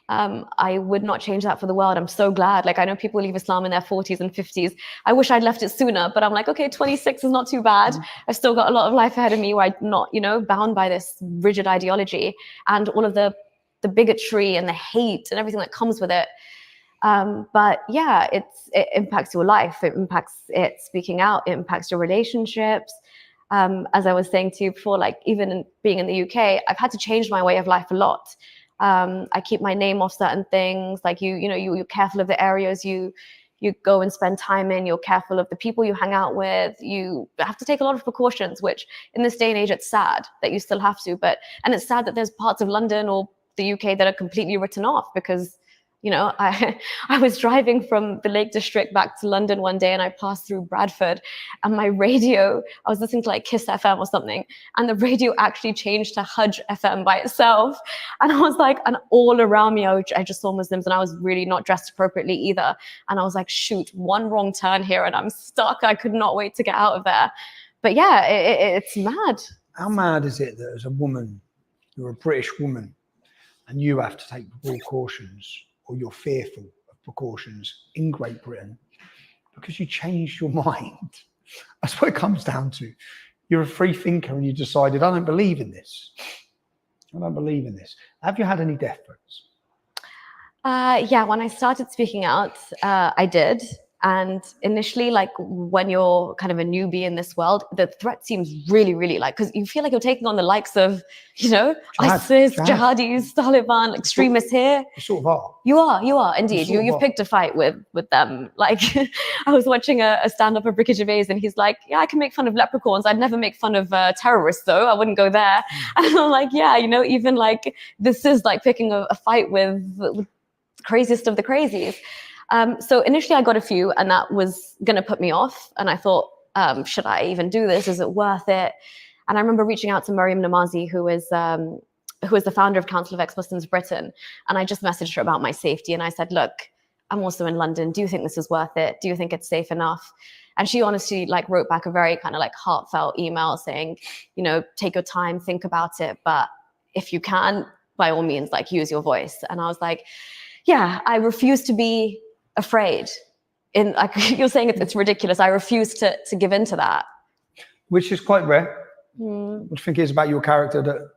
I would not change that for the world. I'm so glad. Like I know people leave Islam in their 40s and 50s. I wish I'd left it sooner, but I'm like, okay, 26 is not too bad. I've still got a lot of life ahead of me where I'm not, you know, bound by this rigid ideology and all of the bigotry and the hate and everything that comes with it. But yeah, it impacts your life. It impacts it speaking out. It impacts your relationships. As I was saying to you before, like even being in the UK, I've had to change my way of life a lot. I keep my name off certain things. Like you're careful of the areas you go and spend time in. You're careful of the people you hang out with. You have to take a lot of precautions, which in this day and age, it's sad that you still have to. And it's sad that there's parts of London or the UK that are completely written off because, you know, I was driving from the Lake District back to London one day and I passed through Bradford and my radio, I was listening to like Kiss FM or something, and the radio actually changed to Hajj FM by itself. And I was like, and all around me, I just saw Muslims and I was really not dressed appropriately either. And I was like, shoot, one wrong turn here and I'm stuck. I could not wait to get out of there. But yeah, it's mad. How mad is it that as a woman, you're a British woman, and you have to take precautions, or you're fearful of precautions in Great Britain because you changed your mind? That's what it comes down to. You're a free thinker and you decided, I don't believe in this. I don't believe in this. Have you had any death threats? Yeah, when I started speaking out, I did. And initially, like when you're kind of a newbie in this world, the threat seems really, really like, because you feel like you're taking on the likes of, you know, ISIS, jihadis, Taliban, extremists here. You sort of are. You are indeed. You've picked a fight with them. Like I was watching a stand-up of Ricky Gervais and he's like, yeah, I can make fun of leprechauns. I'd never make fun of terrorists though. I wouldn't go there. And I'm like, yeah, you know, even like this is like picking a fight with the craziest of the crazies. So initially I got a few and that was going to put me off. And I thought, should I even do this? Is it worth it? And I remember reaching out to Mariam Namazi, who is the founder of Council of Ex-Muslims Britain. And I just messaged her about my safety. And I said, look, I'm also in London. Do you think this is worth it? Do you think it's safe enough? And she honestly like wrote back a very kind of like heartfelt email saying, you know, take your time, think about it. But if you can, by all means, like use your voice. And I was like, yeah, I refuse to be afraid. In like you're saying, it's ridiculous. I refuse to give in to that. Which is quite rare. What do you think it is about your character that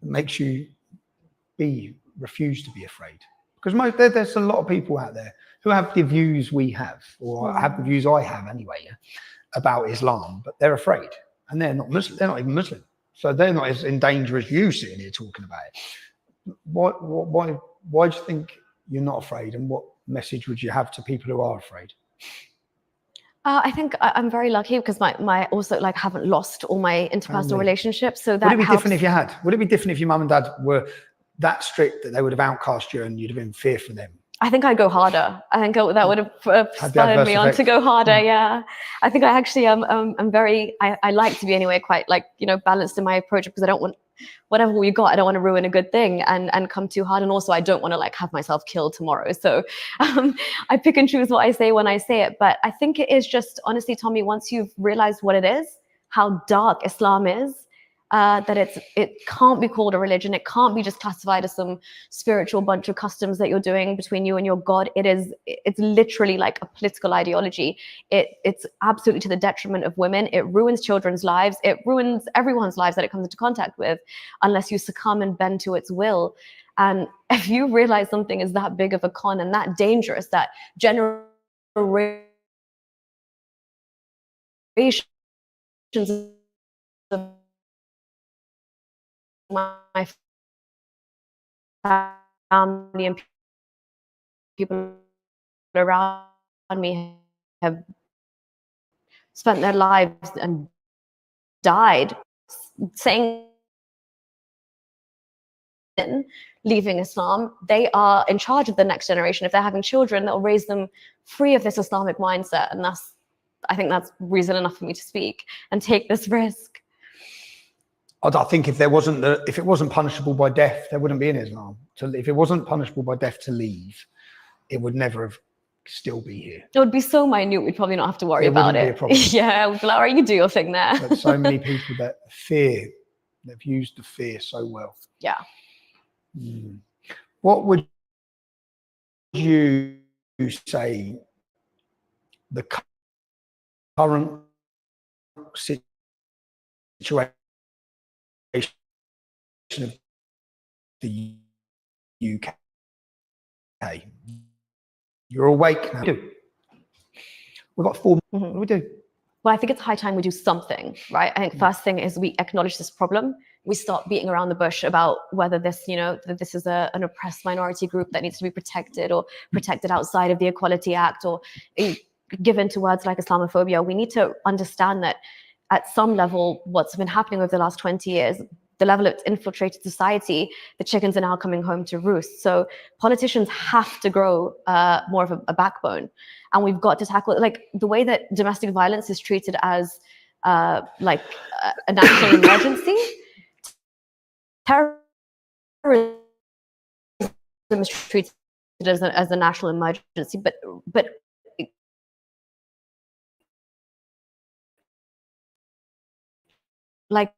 makes you refuse to be afraid? Because there's a lot of people out there who have the views we have, or have the views I have anyway, about Islam, but they're afraid, and they're not Muslim. They're not even Muslim, so they're not as in danger as you sitting here talking about it. Why do you think you're not afraid, and what message would you have to people who are afraid? I think I'm very lucky because my also like haven't lost all my interpersonal relationships. So that would it be different if you had? Would it be different if your mum and dad were that strict that they would have outcast you and you'd have been fear for them? I think I'd go harder. I think that would have spurred me on to go harder. Yeah, I think I actually I'm very I like to be anyway quite like, you know, balanced in my approach, because I don't want whatever we got, I don't want to ruin a good thing and come too hard. And also I don't want to like have myself killed tomorrow. So I pick and choose what I say when I say it. But I think it is just honestly, Tommy, once you've realized what it is, how dark Islam is, that it can't be called a religion. It can't be just classified as some spiritual bunch of customs that you're doing between you and your God. It's literally like a political ideology. It's absolutely to the detriment of women. It ruins children's lives. It ruins everyone's lives that it comes into contact with, unless you succumb and bend to its will. And if you realize something is that big of a con and that dangerous, that generations of my family and people around me have spent their lives and died saying leaving Islam, they are in charge of the next generation. If they're having children, they'll raise them free of this Islamic mindset. And I think that's reason enough for me to speak and take this risk. I think if it wasn't punishable by death, there wouldn't be in Islam. So if it wasn't punishable by death to leave, it would never have still be here. It would be so minute, we'd probably not have to worry about it. It wouldn't be a problem. Yeah, we'd be like, all right, you do your thing there. But so many people that fear, they've used the fear so well. Yeah. What would you say the current situation of the UK? You're awake now. We've got 4 What do we do? Well, I think it's high time we do something, right? I think first thing is we acknowledge this problem. We stop beating around the bush about whether this, that this is an oppressed minority group that needs to be protected or protected outside of the Equality Act or given to words like Islamophobia. We need to understand that at some level, what's been happening over the last 20 years, the level it's infiltrated society, the chickens are now coming home to roost. So politicians have to grow more of a backbone. And we've got to tackle it. Like the way that domestic violence is treated as like a national emergency, terrorism is treated as a national emergency, but like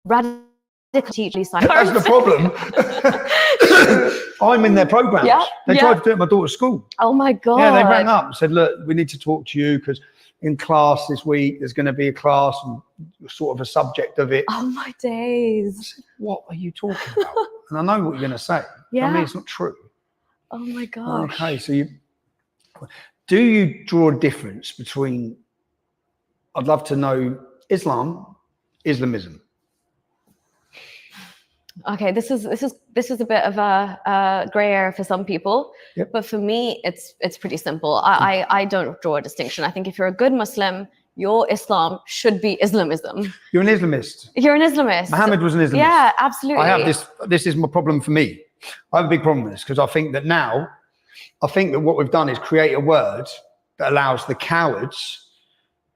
radicalization. That's the problem. I'm in their programs. Yeah, they tried to do it at my daughter's school. Oh my God. Yeah, they rang up and said, look, we need to talk to you because in class this week, there's going to be a class and sort of a subject of it. Oh my days. I said, what are you talking about? And I know what you're going to say. Yeah. I mean, it's not true. Oh my gosh. Okay, so do you draw a difference between, I'd love to know, Islamism? Okay, this is a bit of a gray area for some people, but for me, it's pretty simple. I don't draw a distinction. I think if you're a good Muslim, your Islam should be Islamism. You're an Islamist. You're an Islamist. Muhammad was an Islamist. Yeah, absolutely. I have this. This is my problem for me. I have a big problem with this because I think that what we've done is create a word that allows the cowards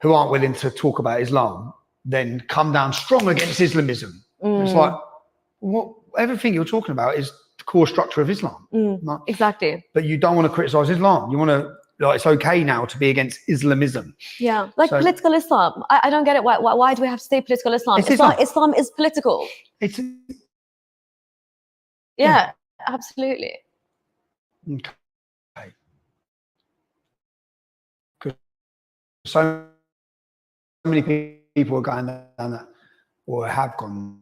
who aren't willing to talk about Islam then come down strong against Islamism. It's like, everything you're talking about is the core structure of Islam. Exactly. But you don't want to criticize Islam. You want to, it's okay now to be against Islamism. Yeah, like political Islam. I don't get it. Why do we have to say political Islam? Islam is political. It's yeah, absolutely. Okay. Because so many people are going down that, or have gone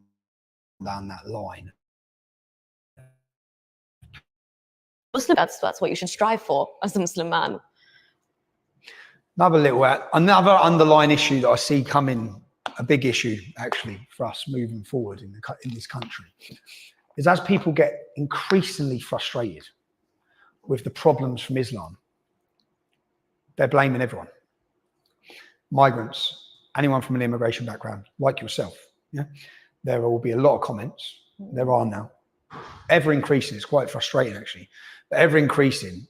down that line. Muslim, that's what you should strive for as a Muslim man. Another underlying issue that I see coming, a big issue actually for us moving forward in this country, is as people get increasingly frustrated with the problems from Islam, they're blaming everyone. Migrants, anyone from an immigration background, like yourself. Yeah, there will be a lot of comments. There are now, ever increasing. It's quite frustrating actually, but ever increasing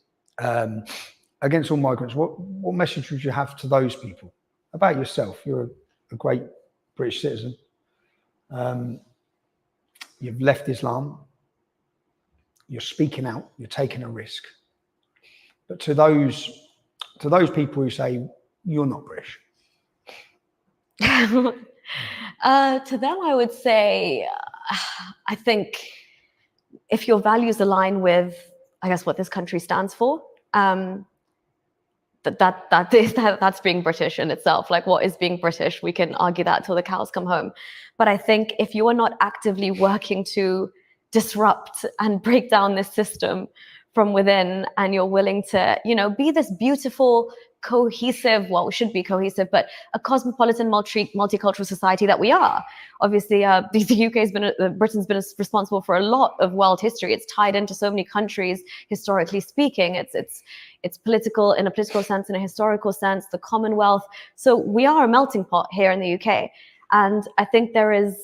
against all migrants. What message would you have to those people about yourself? You're a great British citizen. You've left Islam. You're speaking out. You're taking a risk. But to those to those people who say, you're not British? To them, I would say, I think if your values align with, I guess, what this country stands for, that's being British in itself. Like, what is being British? We can argue that till the cows come home. But I think if you are not actively working to disrupt and break down this system from within, and you're willing to, be this beautiful, cohesive, well, we should be cohesive, but a cosmopolitan, multicultural society that we are. Obviously, Britain's been responsible for a lot of world history. It's tied into so many countries, historically speaking. It's political in a political sense, in a historical sense, the Commonwealth. So we are a melting pot here in the UK. And I think there is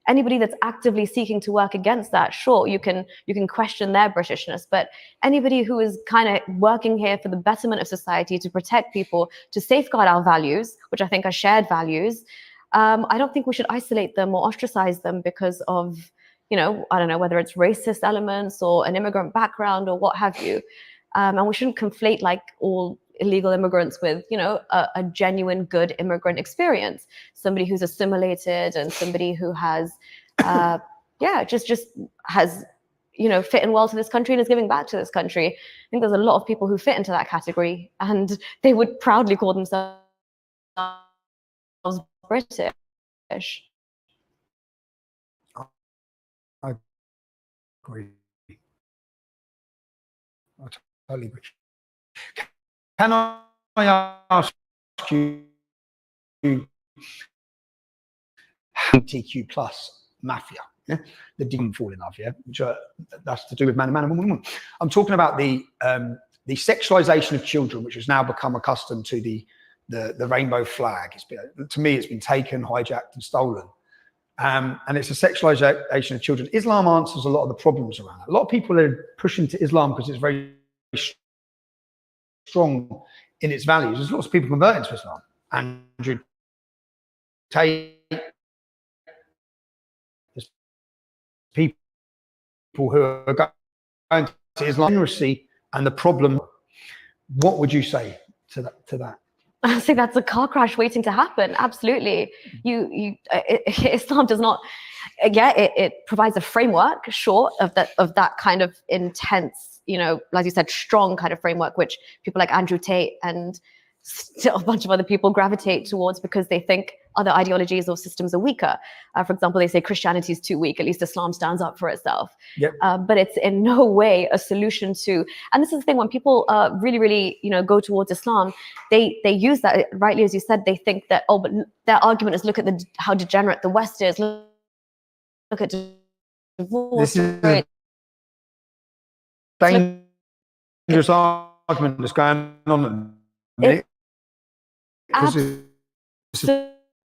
anybody that's actively seeking to work against that. Sure, you can question their Britishness, but anybody who is kind of working here for the betterment of society, to protect people, to safeguard our values, which I think are shared values, I don't think we should isolate them or ostracize them because of, I don't know, whether it's racist elements or an immigrant background or what have you. And we shouldn't conflate like all illegal immigrants with, a genuine good immigrant experience. Somebody who's assimilated and somebody who has, just has, fit in well to this country and is giving back to this country. I think there's a lot of people who fit into that category, and they would proudly call themselves British. I agree. I totally agree. Can I ask you, LGBTQ plus mafia, the didn't fall in love, which that's to do with man and woman. I'm talking about the sexualization of children, which has now become accustomed to the rainbow flag. To me, it's been taken, hijacked, and stolen. And it's a sexualization of children. Islam answers a lot of the problems around that. A lot of people are pushing to Islam because it's very strong in its values. There's lots of people converting to Islam. Andrew Tate, there's people who are going to Islam, literacy, and the problem. What would you say to that? I think that's a car crash waiting to happen. Absolutely. Islam does not, it provides a framework, sure, of that kind of intense, as you said, strong kind of framework, which people like Andrew Tate and still a bunch of other people gravitate towards because they think other ideologies or systems are weaker. For example, they say Christianity is too weak, at least Islam stands up for itself. Yep. But it's in no way a solution to, and this is the thing, when people really, really, go towards Islam, they use that, rightly as you said, they think that, but their argument is look at how degenerate the West is, look at divorce rates. Dangerous argument that's going on at the minute. It's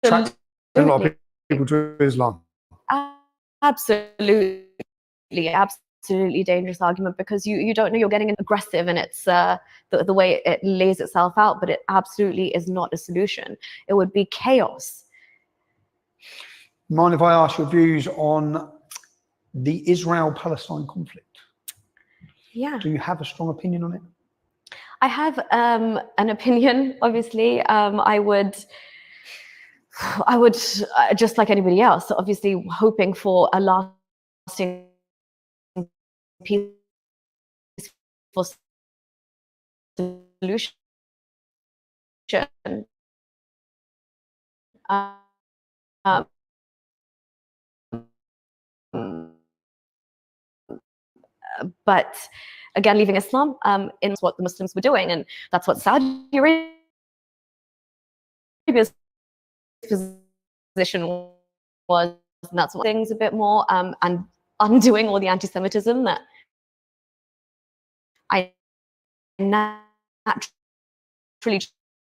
attracting a lot of people to Islam. Absolutely dangerous argument, because you don't know, you're getting aggressive, and it's the way it lays itself out, but it absolutely is not a solution. It would be chaos. Mind if I ask your views on the Israel-Palestine conflict? Yeah. Do you have a strong opinion on it? I have an opinion, obviously. I would just like anybody else, obviously hoping for a lasting peaceful solution. But again, leaving Islam in what the Muslims were doing, and that's what Saudi Arabia's position was, and that's what things a bit more, and undoing all the anti-Semitism that I naturally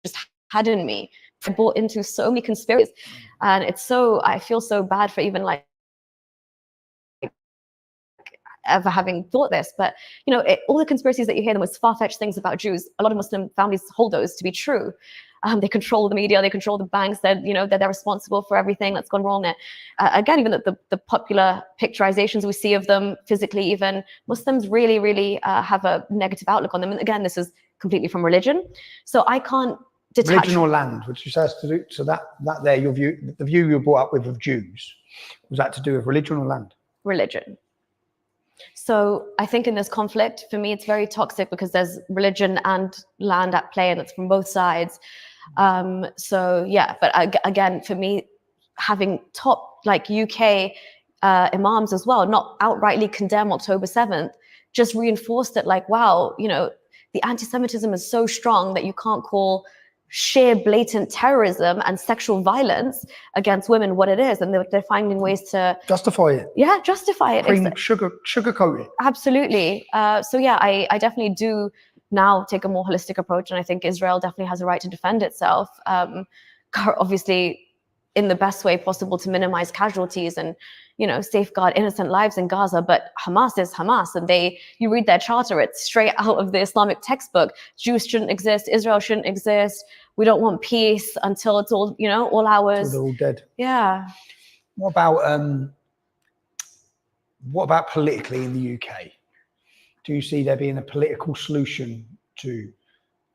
just had in me. I bought into so many conspiracies, and I feel so bad for even like ever having thought this, but all the conspiracies that you hear, the most far-fetched things about Jews, a lot of Muslim families hold those to be true. They control the media, they control the banks, that they're responsible for everything that's gone wrong. Again, even the popular picturizations we see of them physically, even Muslims really, really have a negative outlook on them. And again, this is completely from religion. So I can't detach. Religion or land, which you say has to do, so that there, your view, the view you brought up with of Jews, was that to do with religion or land? Religion. So I think in this conflict, for me, it's very toxic because there's religion and land at play, and it's from both sides. So yeah, but again, for me, having top like UK imams as well, not outrightly condemn October 7th, just reinforced it like, wow, you know, the anti-Semitism is so strong that you can't call sheer blatant terrorism and sexual violence against women what it is, and they're finding ways to justify it. Yeah, justify it. Sugarcoat it. Absolutely. So yeah, I definitely do now take a more holistic approach, and I think Israel definitely has a right to defend itself. Obviously, in the best way possible to minimize casualties and, you know, safeguard innocent lives in Gaza. But Hamas is Hamas, and you read their charter, it's straight out of the Islamic textbook. Jews shouldn't exist. Israel shouldn't exist. We don't want peace until it's all, you know, all ours. Until they're all dead. Yeah. What about politically in the UK? Do you see there being a political solution to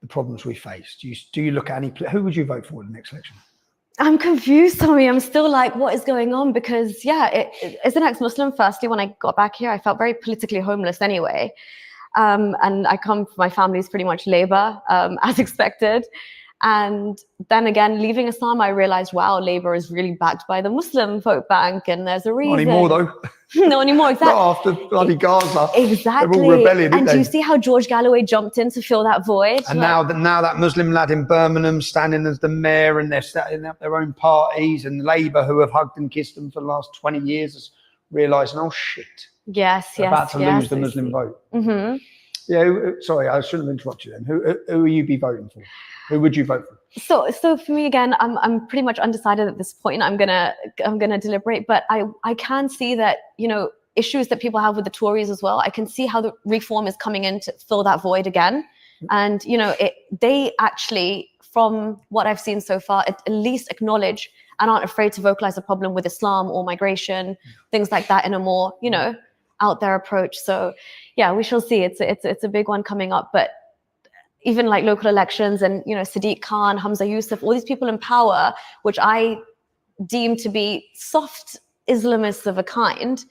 the problems we face? Do you look at who would you vote for in the next election? I'm confused, Tommy. I'm still like, what is going on? Because yeah, as an ex-Muslim, firstly, when I got back here, I felt very politically homeless anyway. And my family's pretty much Labour, as expected. And then again, leaving Islam, I realized, wow, Labour is really backed by the Muslim vote bank, and there's a reason. Not anymore, though. No anymore, exactly. Not after bloody Gaza. Exactly. They're all rebelling, and do you see how George Galloway jumped in to fill that void? And now that Muslim lad in Birmingham standing as the mayor, and they're setting up their own parties, and Labour, who have hugged and kissed them for the last 20 years, is realising, oh shit. Yes, they're about to lose the Muslim vote. Mm-hmm. Yeah, sorry, I shouldn't have interrupted you then. Who will you be voting for? Who would you vote for? So for me, again, I'm pretty much undecided at this point. I'm gonna deliberate, but I can see that, you know, issues that people have with the Tories as well. I can see how the reform is coming in to fill that void again, and you know, they actually, from what I've seen so far, at least acknowledge and aren't afraid to vocalize a problem with Islam or migration, things like that, in a more, you know, out there approach. So yeah, we shall see. It's a big one coming up, but even like local elections and, you know, Sadiq Khan, Hamza Yusuf, all these people in power, which I deem to be soft Islamists of a kind,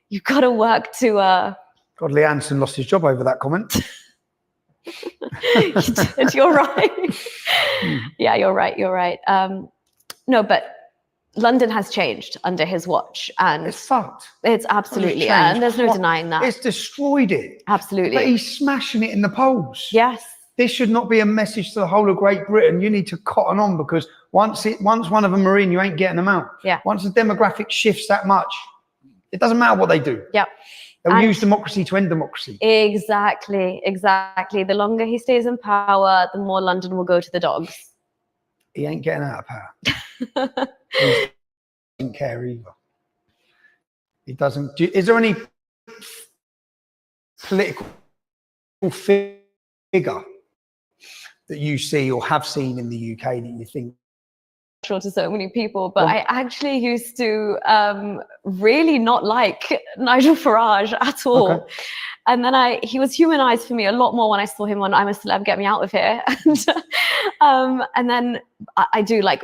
you've got to work to... God, Lee Anderson lost his job over that comment. You're right. Yeah, you're right. No, but London has changed under his watch, and it's fucked. It's absolutely, and there's no denying that. It's destroyed it. Absolutely. But he's smashing it in the polls. Yes. This should not be a message to the whole of Great Britain. You need to cotton on, because once one of them are in, you ain't getting them out. Yeah. Once the demographic shifts that much, it doesn't matter what they do. Yeah. They'll use democracy to end democracy. Exactly. The longer he stays in power, the more London will go to the dogs. He ain't getting out of power. He doesn't care either. He doesn't. Is there any political figure that you see or have seen in the UK that you think? To so many people, but I actually used to really not like Nigel Farage at all. Okay. And then he was humanized for me a lot more when I saw him on I'm a Celeb, Get Me Out of Here. And then I do like,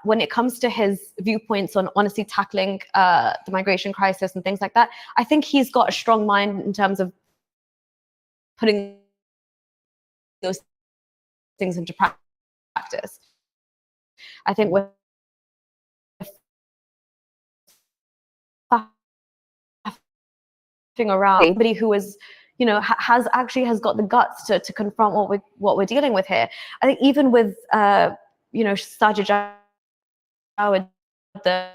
when it comes to his viewpoints on honestly tackling the migration crisis and things like that, I think he's got a strong mind in terms of putting those things into practice. I think with around somebody who is, you know, has got the guts to confront what we're dealing with here. I think even with you know, Sajid Jawed, the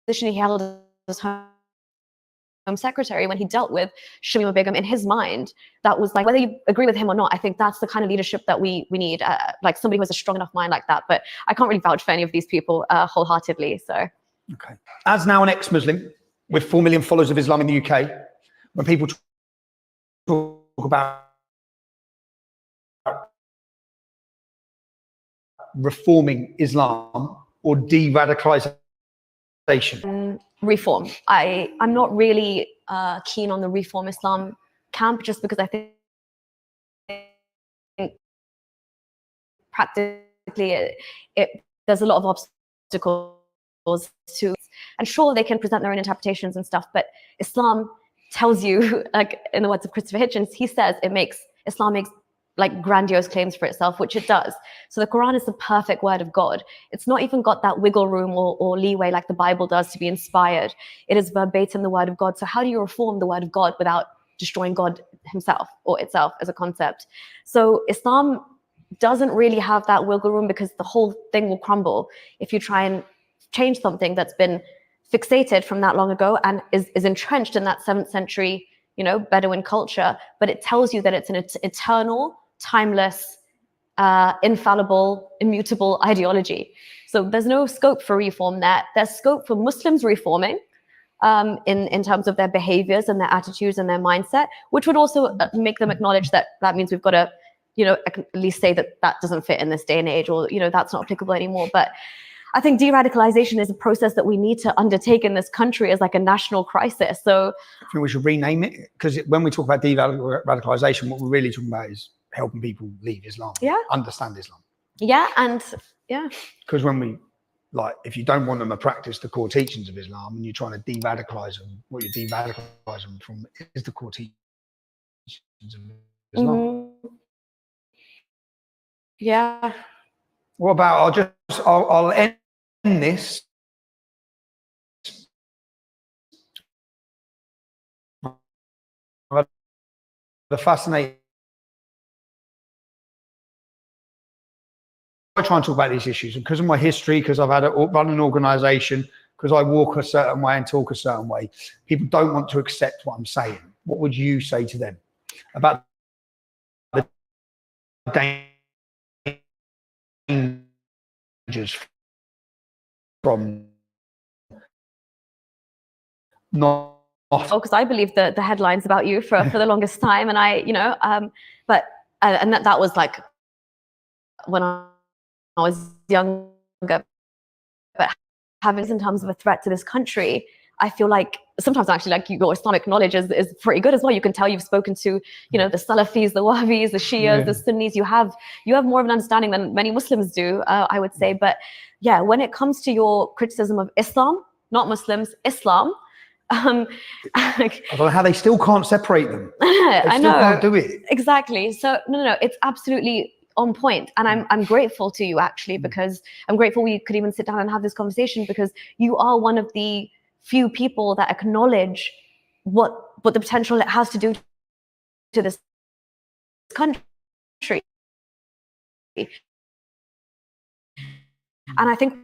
position he held as Home Secretary, when he dealt with Shamima Begum, in his mind, that was like, whether you agree with him or not, I think that's the kind of leadership that we need, like somebody who has a strong enough mind like that. But I can't really vouch for any of these people wholeheartedly. So, okay. As now an ex-Muslim with 4 million followers of Islam in the UK, when people talk about reforming Islam or de-radicalization Reform. I'm not really keen on the reform Islam camp, just because I think practically there's a lot of obstacles to, and sure, they can present their own interpretations and stuff, but Islam tells you, like in the words of Christopher Hitchens, he says Islam makes like grandiose claims for itself, which it does. So the Quran is the perfect word of God. It's not even got that wiggle room or leeway like the Bible does to be inspired. It is verbatim the word of God. So how do you reform the word of God without destroying God himself or itself as a concept? So Islam doesn't really have that wiggle room, because the whole thing will crumble if you try and change something that's been fixated from that long ago and is entrenched in that 7th century, Bedouin culture. But it tells you that it's an eternal, timeless, infallible, immutable ideology. So there's no scope for reform there. There's scope for Muslims reforming in terms of their behaviors and their attitudes and their mindset, which would also make them acknowledge that means we've got to, at least say that doesn't fit in this day and age, or, that's not applicable anymore. But I think de-radicalization is a process that we need to undertake in this country as like a national crisis. So I think we should rename it, because when we talk about de-radicalization, what we're really talking about is helping people leave Islam, understand Islam. Yeah, and because when we, if you don't want them to practice the core teachings of Islam and you're trying to de-radicalize them, what you're de-radicalizing them from is the core teachings of Islam. Mm-hmm. Yeah. What about, I'll end this. The fascinating. I try and talk about these issues, and because of my history, because I've had to run an organization, because I walk a certain way and talk a certain way, people don't want to accept what I'm saying. What would you say to them about the dangers from not? Because I believe the headlines about you for the longest time, and but that was like when I was younger. But having in terms of a threat to this country, I feel like sometimes actually like your Islamic knowledge is pretty good as well. You can tell you've spoken to, the Salafis, the Wahhabis, the Shias, the Sunnis. You have more of an understanding than many Muslims do, I would say. But yeah, when it comes to your criticism of Islam, not Muslims, Islam, I don't know how they still can't separate them. I know. Can't do it. Exactly. So no, it's absolutely on point, and I'm grateful to you actually, because I'm grateful we could even sit down and have this conversation, because you are one of the few people that acknowledge what the potential it has to do to this country. And I think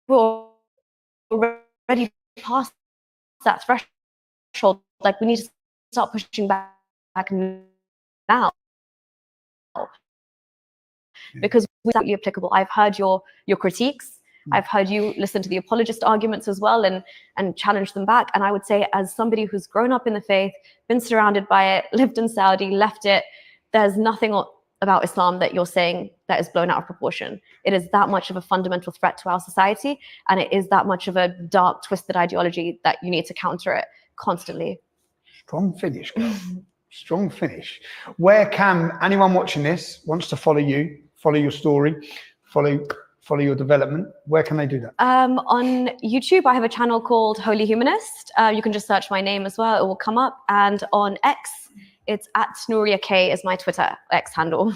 we're already past that threshold. Like, we need to start pushing back now, because it's absolutely applicable. I've heard your critiques. I've heard you listen to the apologist arguments as well, and challenge them back. And I would say, as somebody who's grown up in the faith, been surrounded by it, lived in Saudi, left it, there's nothing about Islam that you're saying that is blown out of proportion. It is that much of a fundamental threat to our society, and it is that much of a dark, twisted ideology that you need to counter it constantly. Strong finish, girl. Strong finish. Where can anyone watching this wants to follow you, follow your story, follow your development, where can they do that? On YouTube, I have a channel called Holy Humanist. You can just search my name as well, it will come up. And on X, it's @nuriyah is my Twitter X handle.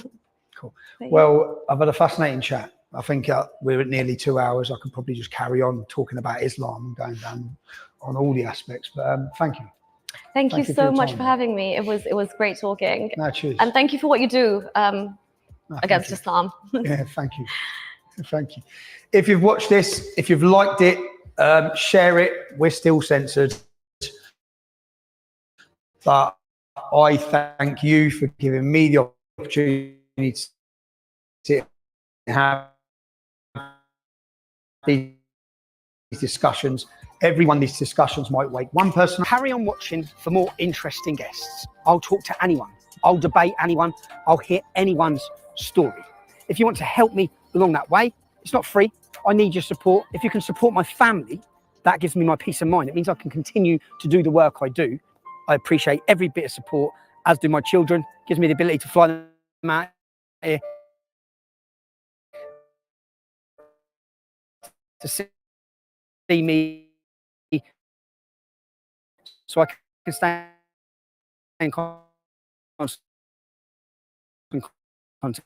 Cool. Well, I've had a fascinating chat. I think we're at nearly 2 hours. I could probably just carry on talking about Islam and going down on all the aspects, but thank you. Thank you so much for having me. It was great talking. No, cheers. And thank you for what you do against Islam. Yeah, thank you. Thank you. If you've watched this, if you've liked it, share it. We're still censored. But I thank you for giving me the opportunity to have these discussions. Every one of these discussions might wake one person. Carry on watching for more interesting guests. I'll talk to anyone. I'll debate anyone. I'll hear anyone's story. If you want to help me along that way, it's not free. I need your support. If you can support my family, That gives me my peace of mind. It means I can continue to do the work I do. I appreciate every bit of support, as do my children. It gives me the ability to fly them out here to see me, so I can stay in contact with them.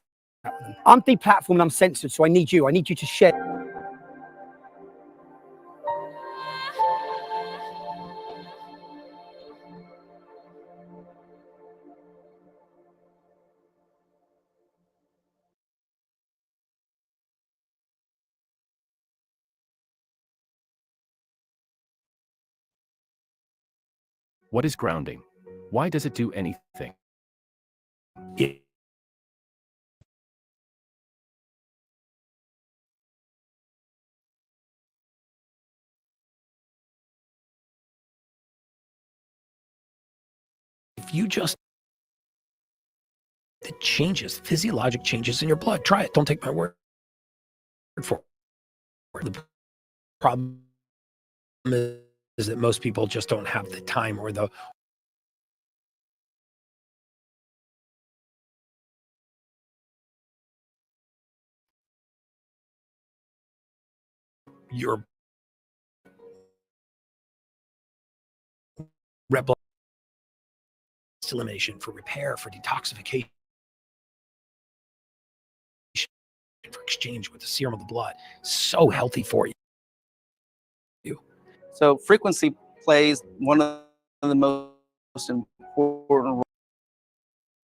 I'm deplatformed and I'm censored, so I need you. I need you to share. What is grounding? Why does it do anything? If you just, it changes, physiologic changes in your blood. Try it. Don't take my word for it. The problem is that most people just don't have the time or the your red blood elimination, for repair, for detoxification, for exchange with the serum of the blood. So healthy for you. So frequency plays one of the most important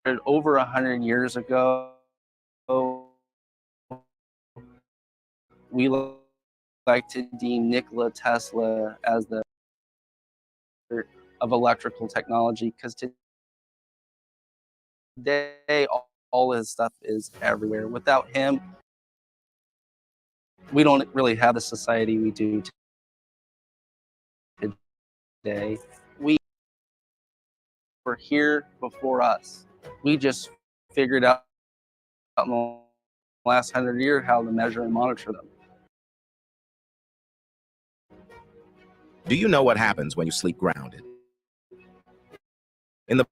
roles. Over 100 years ago, we like to deem Nikola Tesla as the of electrical technology, because today all his stuff is everywhere. Without him, we don't really have the society we do today. We were here before us. We just figured out in the last 100 years how to measure and monitor them. Do you know what happens when you sleep grounded? In the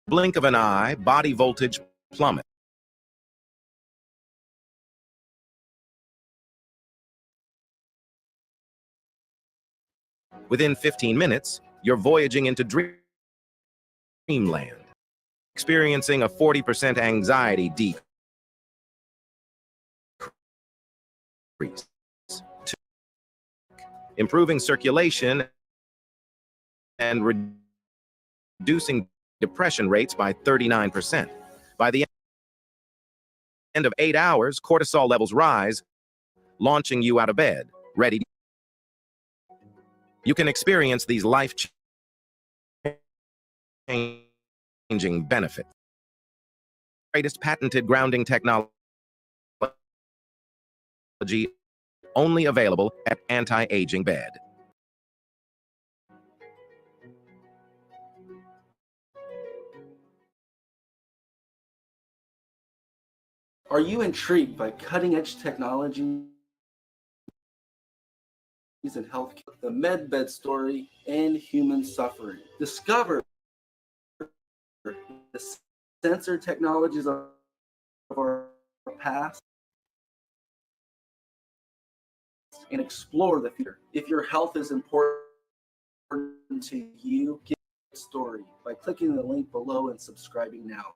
blink of an eye, body voltage plummets. Within 15 minutes, you're voyaging into dreamland, experiencing a 40% anxiety decrease, improving circulation and reducing depression rates by 39%. By the end of 8 hours, cortisol levels rise, launching you out of bed, ready. You can experience these life-changing benefits. Greatest patented grounding technology only available at Anti-Aging Bed. Are you intrigued by cutting-edge technology in healthcare, the medbed story, and human suffering? Discover the sensor technologies of our past and explore the future. If your health is important to you, get the story by clicking the link below and subscribing now.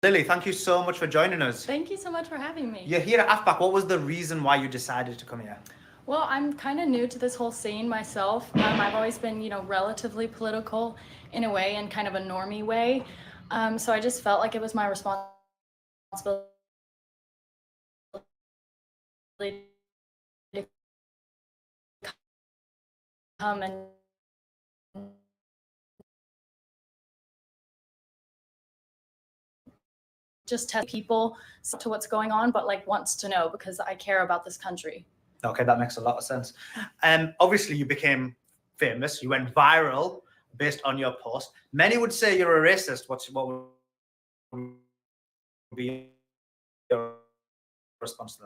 Lily, thank you so much for joining us. Thank you so much for having me. You're here at AFPAC. What was the reason why you decided to come here? Well, I'm kind of new to this whole scene myself. I've always been, relatively political in a way, in kind of a normie way. So I just felt like it was my responsibility to come and just test people to what's going on, but like wants to know because I care about this country. Okay, that makes a lot of sense. Obviously, you became famous. You went viral based on your post. Many would say you're a racist. What would be your response to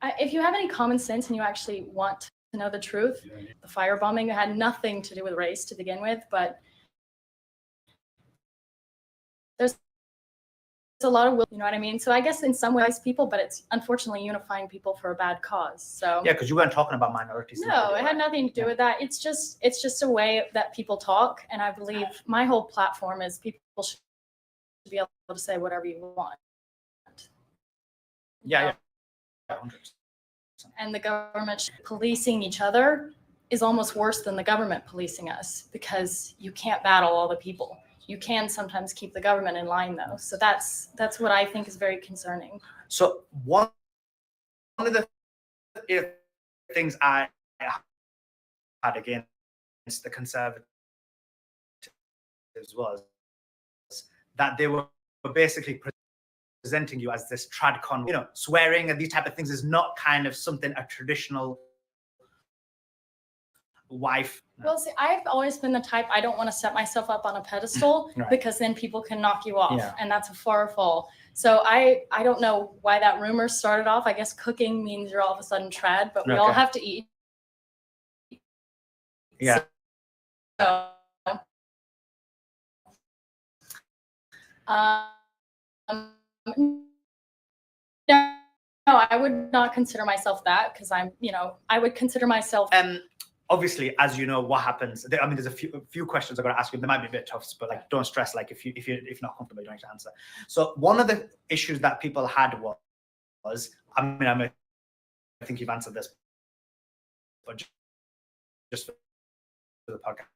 that? If you have any common sense and you actually want to know the truth, the firebombing had nothing to do with race to begin with, but there's a lot of will, you know what I mean? So I guess in some ways people, but it's unfortunately unifying people for a bad cause. So yeah, because you weren't talking about minorities. No, it had nothing to do with that. It's just a way that people talk, and I believe my whole platform is people should be able to say whatever you want. Yeah. 100%. And the government policing each other is almost worse than the government policing us, because you can't battle all the people. You can sometimes keep the government in line, though. So that's what I think is very concerning. So one of the things I had against the conservatives was that they were basically presenting you as this tradcon. Swearing and these type of things is not kind of something a traditional wife. Well, see, I've always been the type, I don't want to set myself up on a pedestal Right. because then people can knock you off, Yeah. and that's a far fall. So I don't know why that rumor started off. I guess cooking means you're all of a sudden trad, but we all have to eat. Yeah. So, no, I would not consider myself that, because I would consider myself. Obviously, as you know, what happens. I mean, there's a few questions I'm going to ask you. They might be a bit tough, but like, don't stress. Like, if you're not comfortable, you don't need to answer. So one of the issues that people had was, I think you've answered this, but just for the podcast.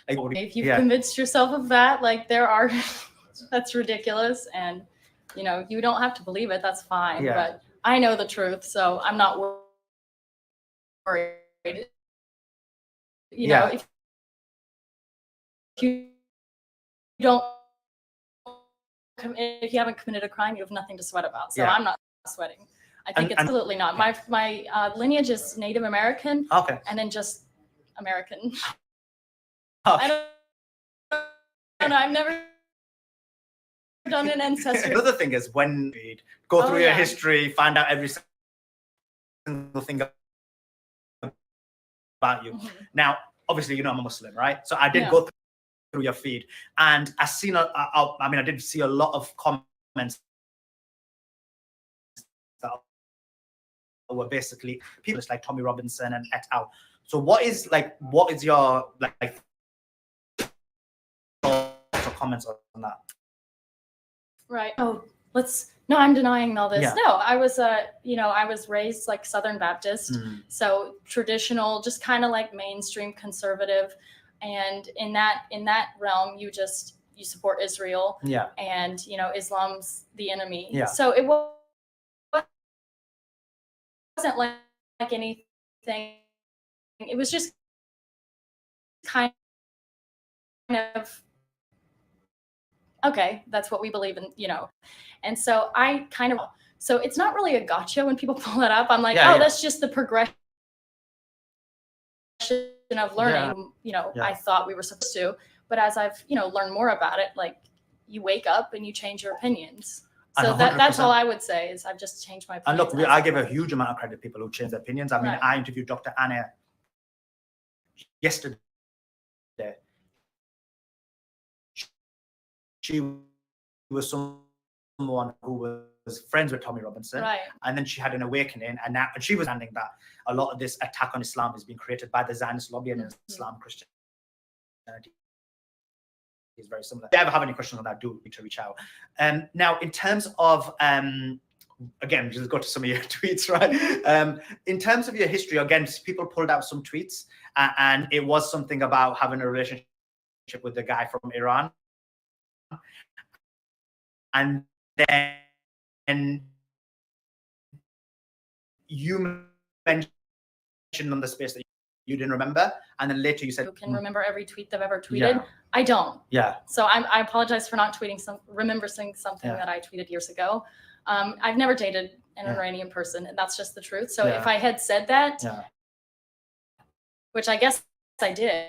Like, If you've convinced yourself of that, like that's ridiculous, and you don't have to believe it. That's fine. Yeah. But I know the truth, so I'm not worried. If you don't, if you haven't committed a crime, you have nothing to sweat about. So I'm not sweating. I think it's absolutely not. My lineage is Native American. Okay. And then just American. Okay. I don't know. I've never done an ancestry. Another thing is, when you go through your history, find out every single thing about you. Mm-hmm. Now, obviously, I'm a Muslim, right? So I did go through your feed, and I did see a lot of comments that were basically people like Tommy Robinson and et al. So what is your thoughts or comments on that? Right. No, I'm denying all this. Yeah. No, I was raised like Southern Baptist, so traditional, just kind of like mainstream conservative, and in that realm, you support Israel, and Islam's the enemy. Yeah. So it wasn't like anything. It was just kind of, okay, that's what we believe in, And so so it's not really a gotcha when people pull it up. I'm like, that's just the progression of learning. I thought we were supposed to, but as I've, learned more about it, like, you wake up and you change your opinions. So that's all I would say, is I've just changed my opinions. And look, I give a huge amount of credit to people who change their opinions. I mean, I interviewed Dr. Anna yesterday. She was someone who was friends with Tommy Robinson, and then she had an awakening, and she was understanding that a lot of this attack on Islam is being created by the Zionist lobby and Islam Christianity. is very similar. If you ever have any questions on that, do reach out. Now, in terms of again, just go to some of your tweets, right? In terms of your history, again, people pulled out some tweets, and it was something about having a relationship with the guy from Iran, and then you mentioned on the space that you didn't remember, and then later you said, "You can remember every tweet they've ever tweeted." Yeah. I don't. Yeah. So I apologize for not tweeting remembering something that I tweeted years ago. I've never dated an Iranian person, and that's just the truth. So if I had said that, which I guess I did,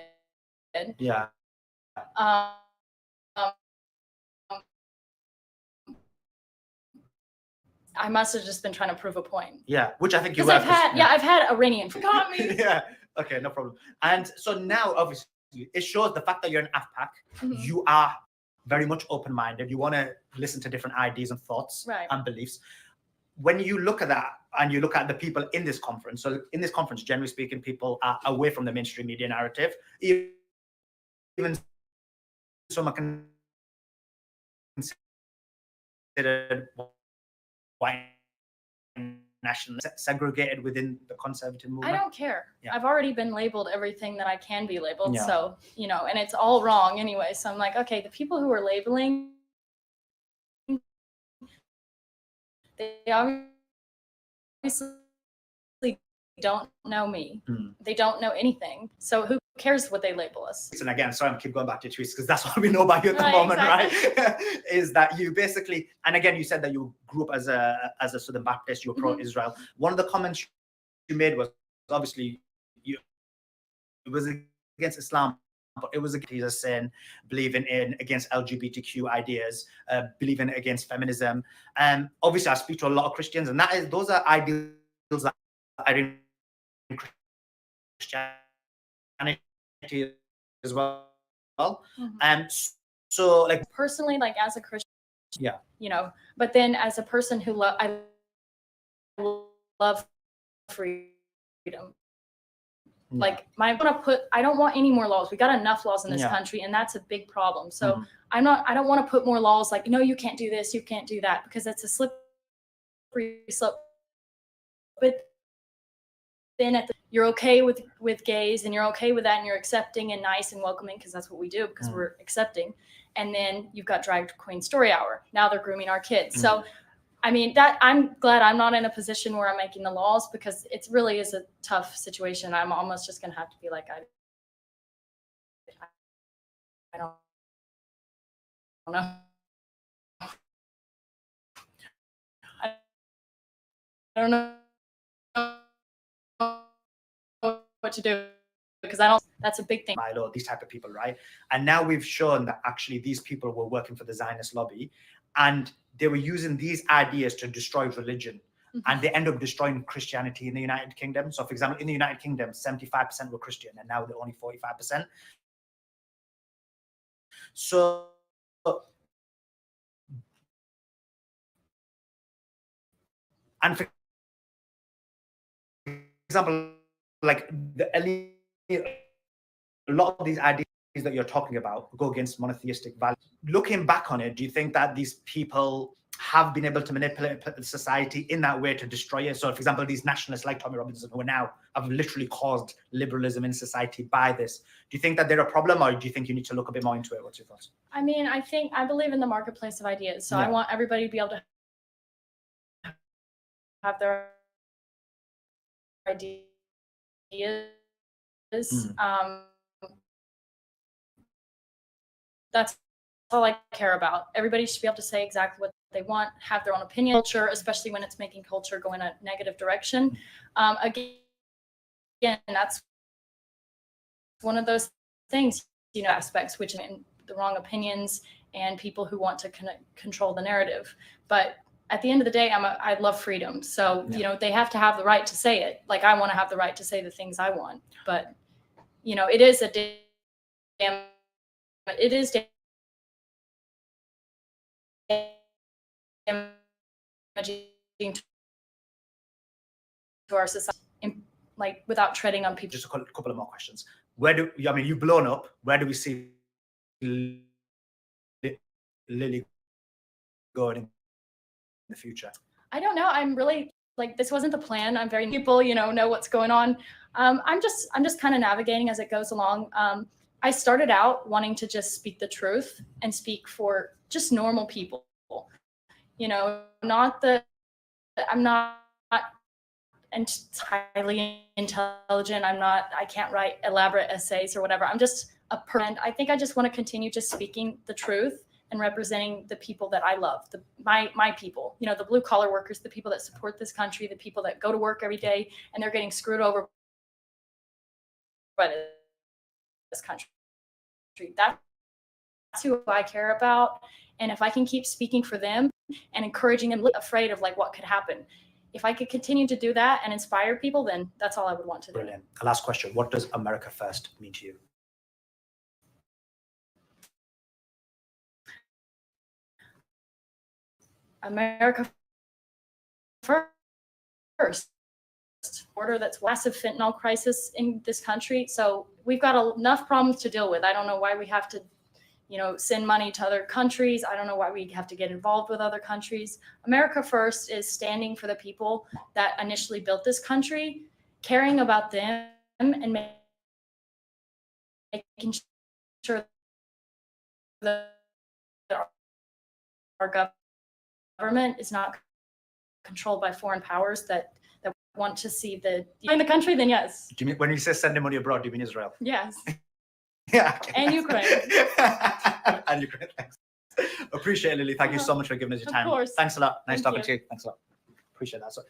I must have just been trying to prove a point. Yeah, which I think you Because were. I've had Iranian. Got me. Yeah. Okay, no problem. And so now, obviously, it shows the fact that you're an AFPAC. You are very much open-minded. You want to listen to different ideas and thoughts and beliefs. When you look at that and you look at the people in this conference, so in this conference, generally speaking, people are away from the mainstream media narrative. Even some are considered white nationalists, segregated within the conservative movement. I don't care. I've already been labeled everything that I can be labeled. So, you know, and it's all wrong anyway. So I'm like, okay, the people who are labeling, they obviously don't know me. They don't know anything. So who cares what they label us? And again, sorry, I keep going back to tweets because that's what we know about you at the moment, right? Is that you basically, and again, you said that you grew up as a Southern Baptist, you were pro-Israel. One of the comments you made was obviously it was against Islam, but it was against sin, believing in against LGBTQ ideas, believing against feminism. And obviously, I speak to a lot of Christians, and those are ideals that I didn't Christianity as well. So like personally, like as a Christian, you know, but then as a person who I love freedom. Like I don't want any more laws. We got enough laws in this country, and that's a big problem. So I don't want to put more laws like, no, you can't do this, you can't do that, because it's a slippery slope. But then you're okay with gays, and you're okay with that, and you're accepting and nice and welcoming, because that's what we do, because we're accepting. And then you've got drag queen story hour. Now they're grooming our kids. So I mean, that I'm glad I'm not in a position where I'm making the laws, because it really is a tough situation. I'm almost just gonna have to be like, I don't know. I don't know what to do, because that's a big thing. Milo, these type of people, right? And now we've shown that actually these people were working for the Zionist lobby, and they were using these ideas to destroy religion. And they end up destroying Christianity in the United Kingdom. So for example, in the United Kingdom, 75% were Christian, and now they're only 45%. So and for example, like a lot of these ideas that you're talking about go against monotheistic values. Looking back on it, do you think that these people have been able to manipulate society in that way to destroy it? So for example, these nationalists like Tommy Robinson, who now have literally caused liberalism in society by this. Do you think that they're a problem, or do you think you need to look a bit more into it? What's your thoughts? I mean, I believe in the marketplace of ideas. So I want everybody to be able to have their ideas. That's all I care about. Everybody should be able to say exactly what they want, have their own opinion. Culture, especially when it's making culture go in a negative direction. Again, that's one of those things, you know, aspects, which in the wrong opinions and people who want to control the narrative. But at the end of the day, I love freedom. So, you know, they have to have the right to say it. Like I want to have the right to say the things I want. But, you know, it is damaging to our society, like without treading on people. Just a couple of more questions. You've blown up. Where do we see Lily going in the future? I don't know. I'm really like, this wasn't the plan. I'm very people, know what's going on. I'm just kind of navigating as it goes along. I started out wanting to just speak the truth and speak for just normal people. I'm not entirely intelligent. I can't write elaborate essays or whatever. I'm just a person. I think I just want to continue just speaking the truth and representing the people that I love, my people, the blue collar workers, the people that support this country, the people that go to work every day and they're getting screwed over by this country. That's who I care about. And if I can keep speaking for them and encouraging them, afraid of like what could happen, if I could continue to do that and inspire people, then that's all I would want to do. Brilliant. The last question: what does America First mean to you? America First. Order that's massive fentanyl crisis in this country. So we've got enough problems to deal with. I don't know why we have to, send money to other countries. I don't know why we have to get involved with other countries. America First is standing for the people that initially built this country, caring about them and making sure that our government is not controlled by foreign powers that want to see in the country. Then yes. Do you mean, when you say sending money abroad, do you mean Israel? Yes. Yeah. And Ukraine. And Ukraine. Thanks. Appreciate it, Lily. Thank you so much for giving us your time. Of course. Thanks a lot. Nice Thank talking you. to you. Thanks a lot. Appreciate that. So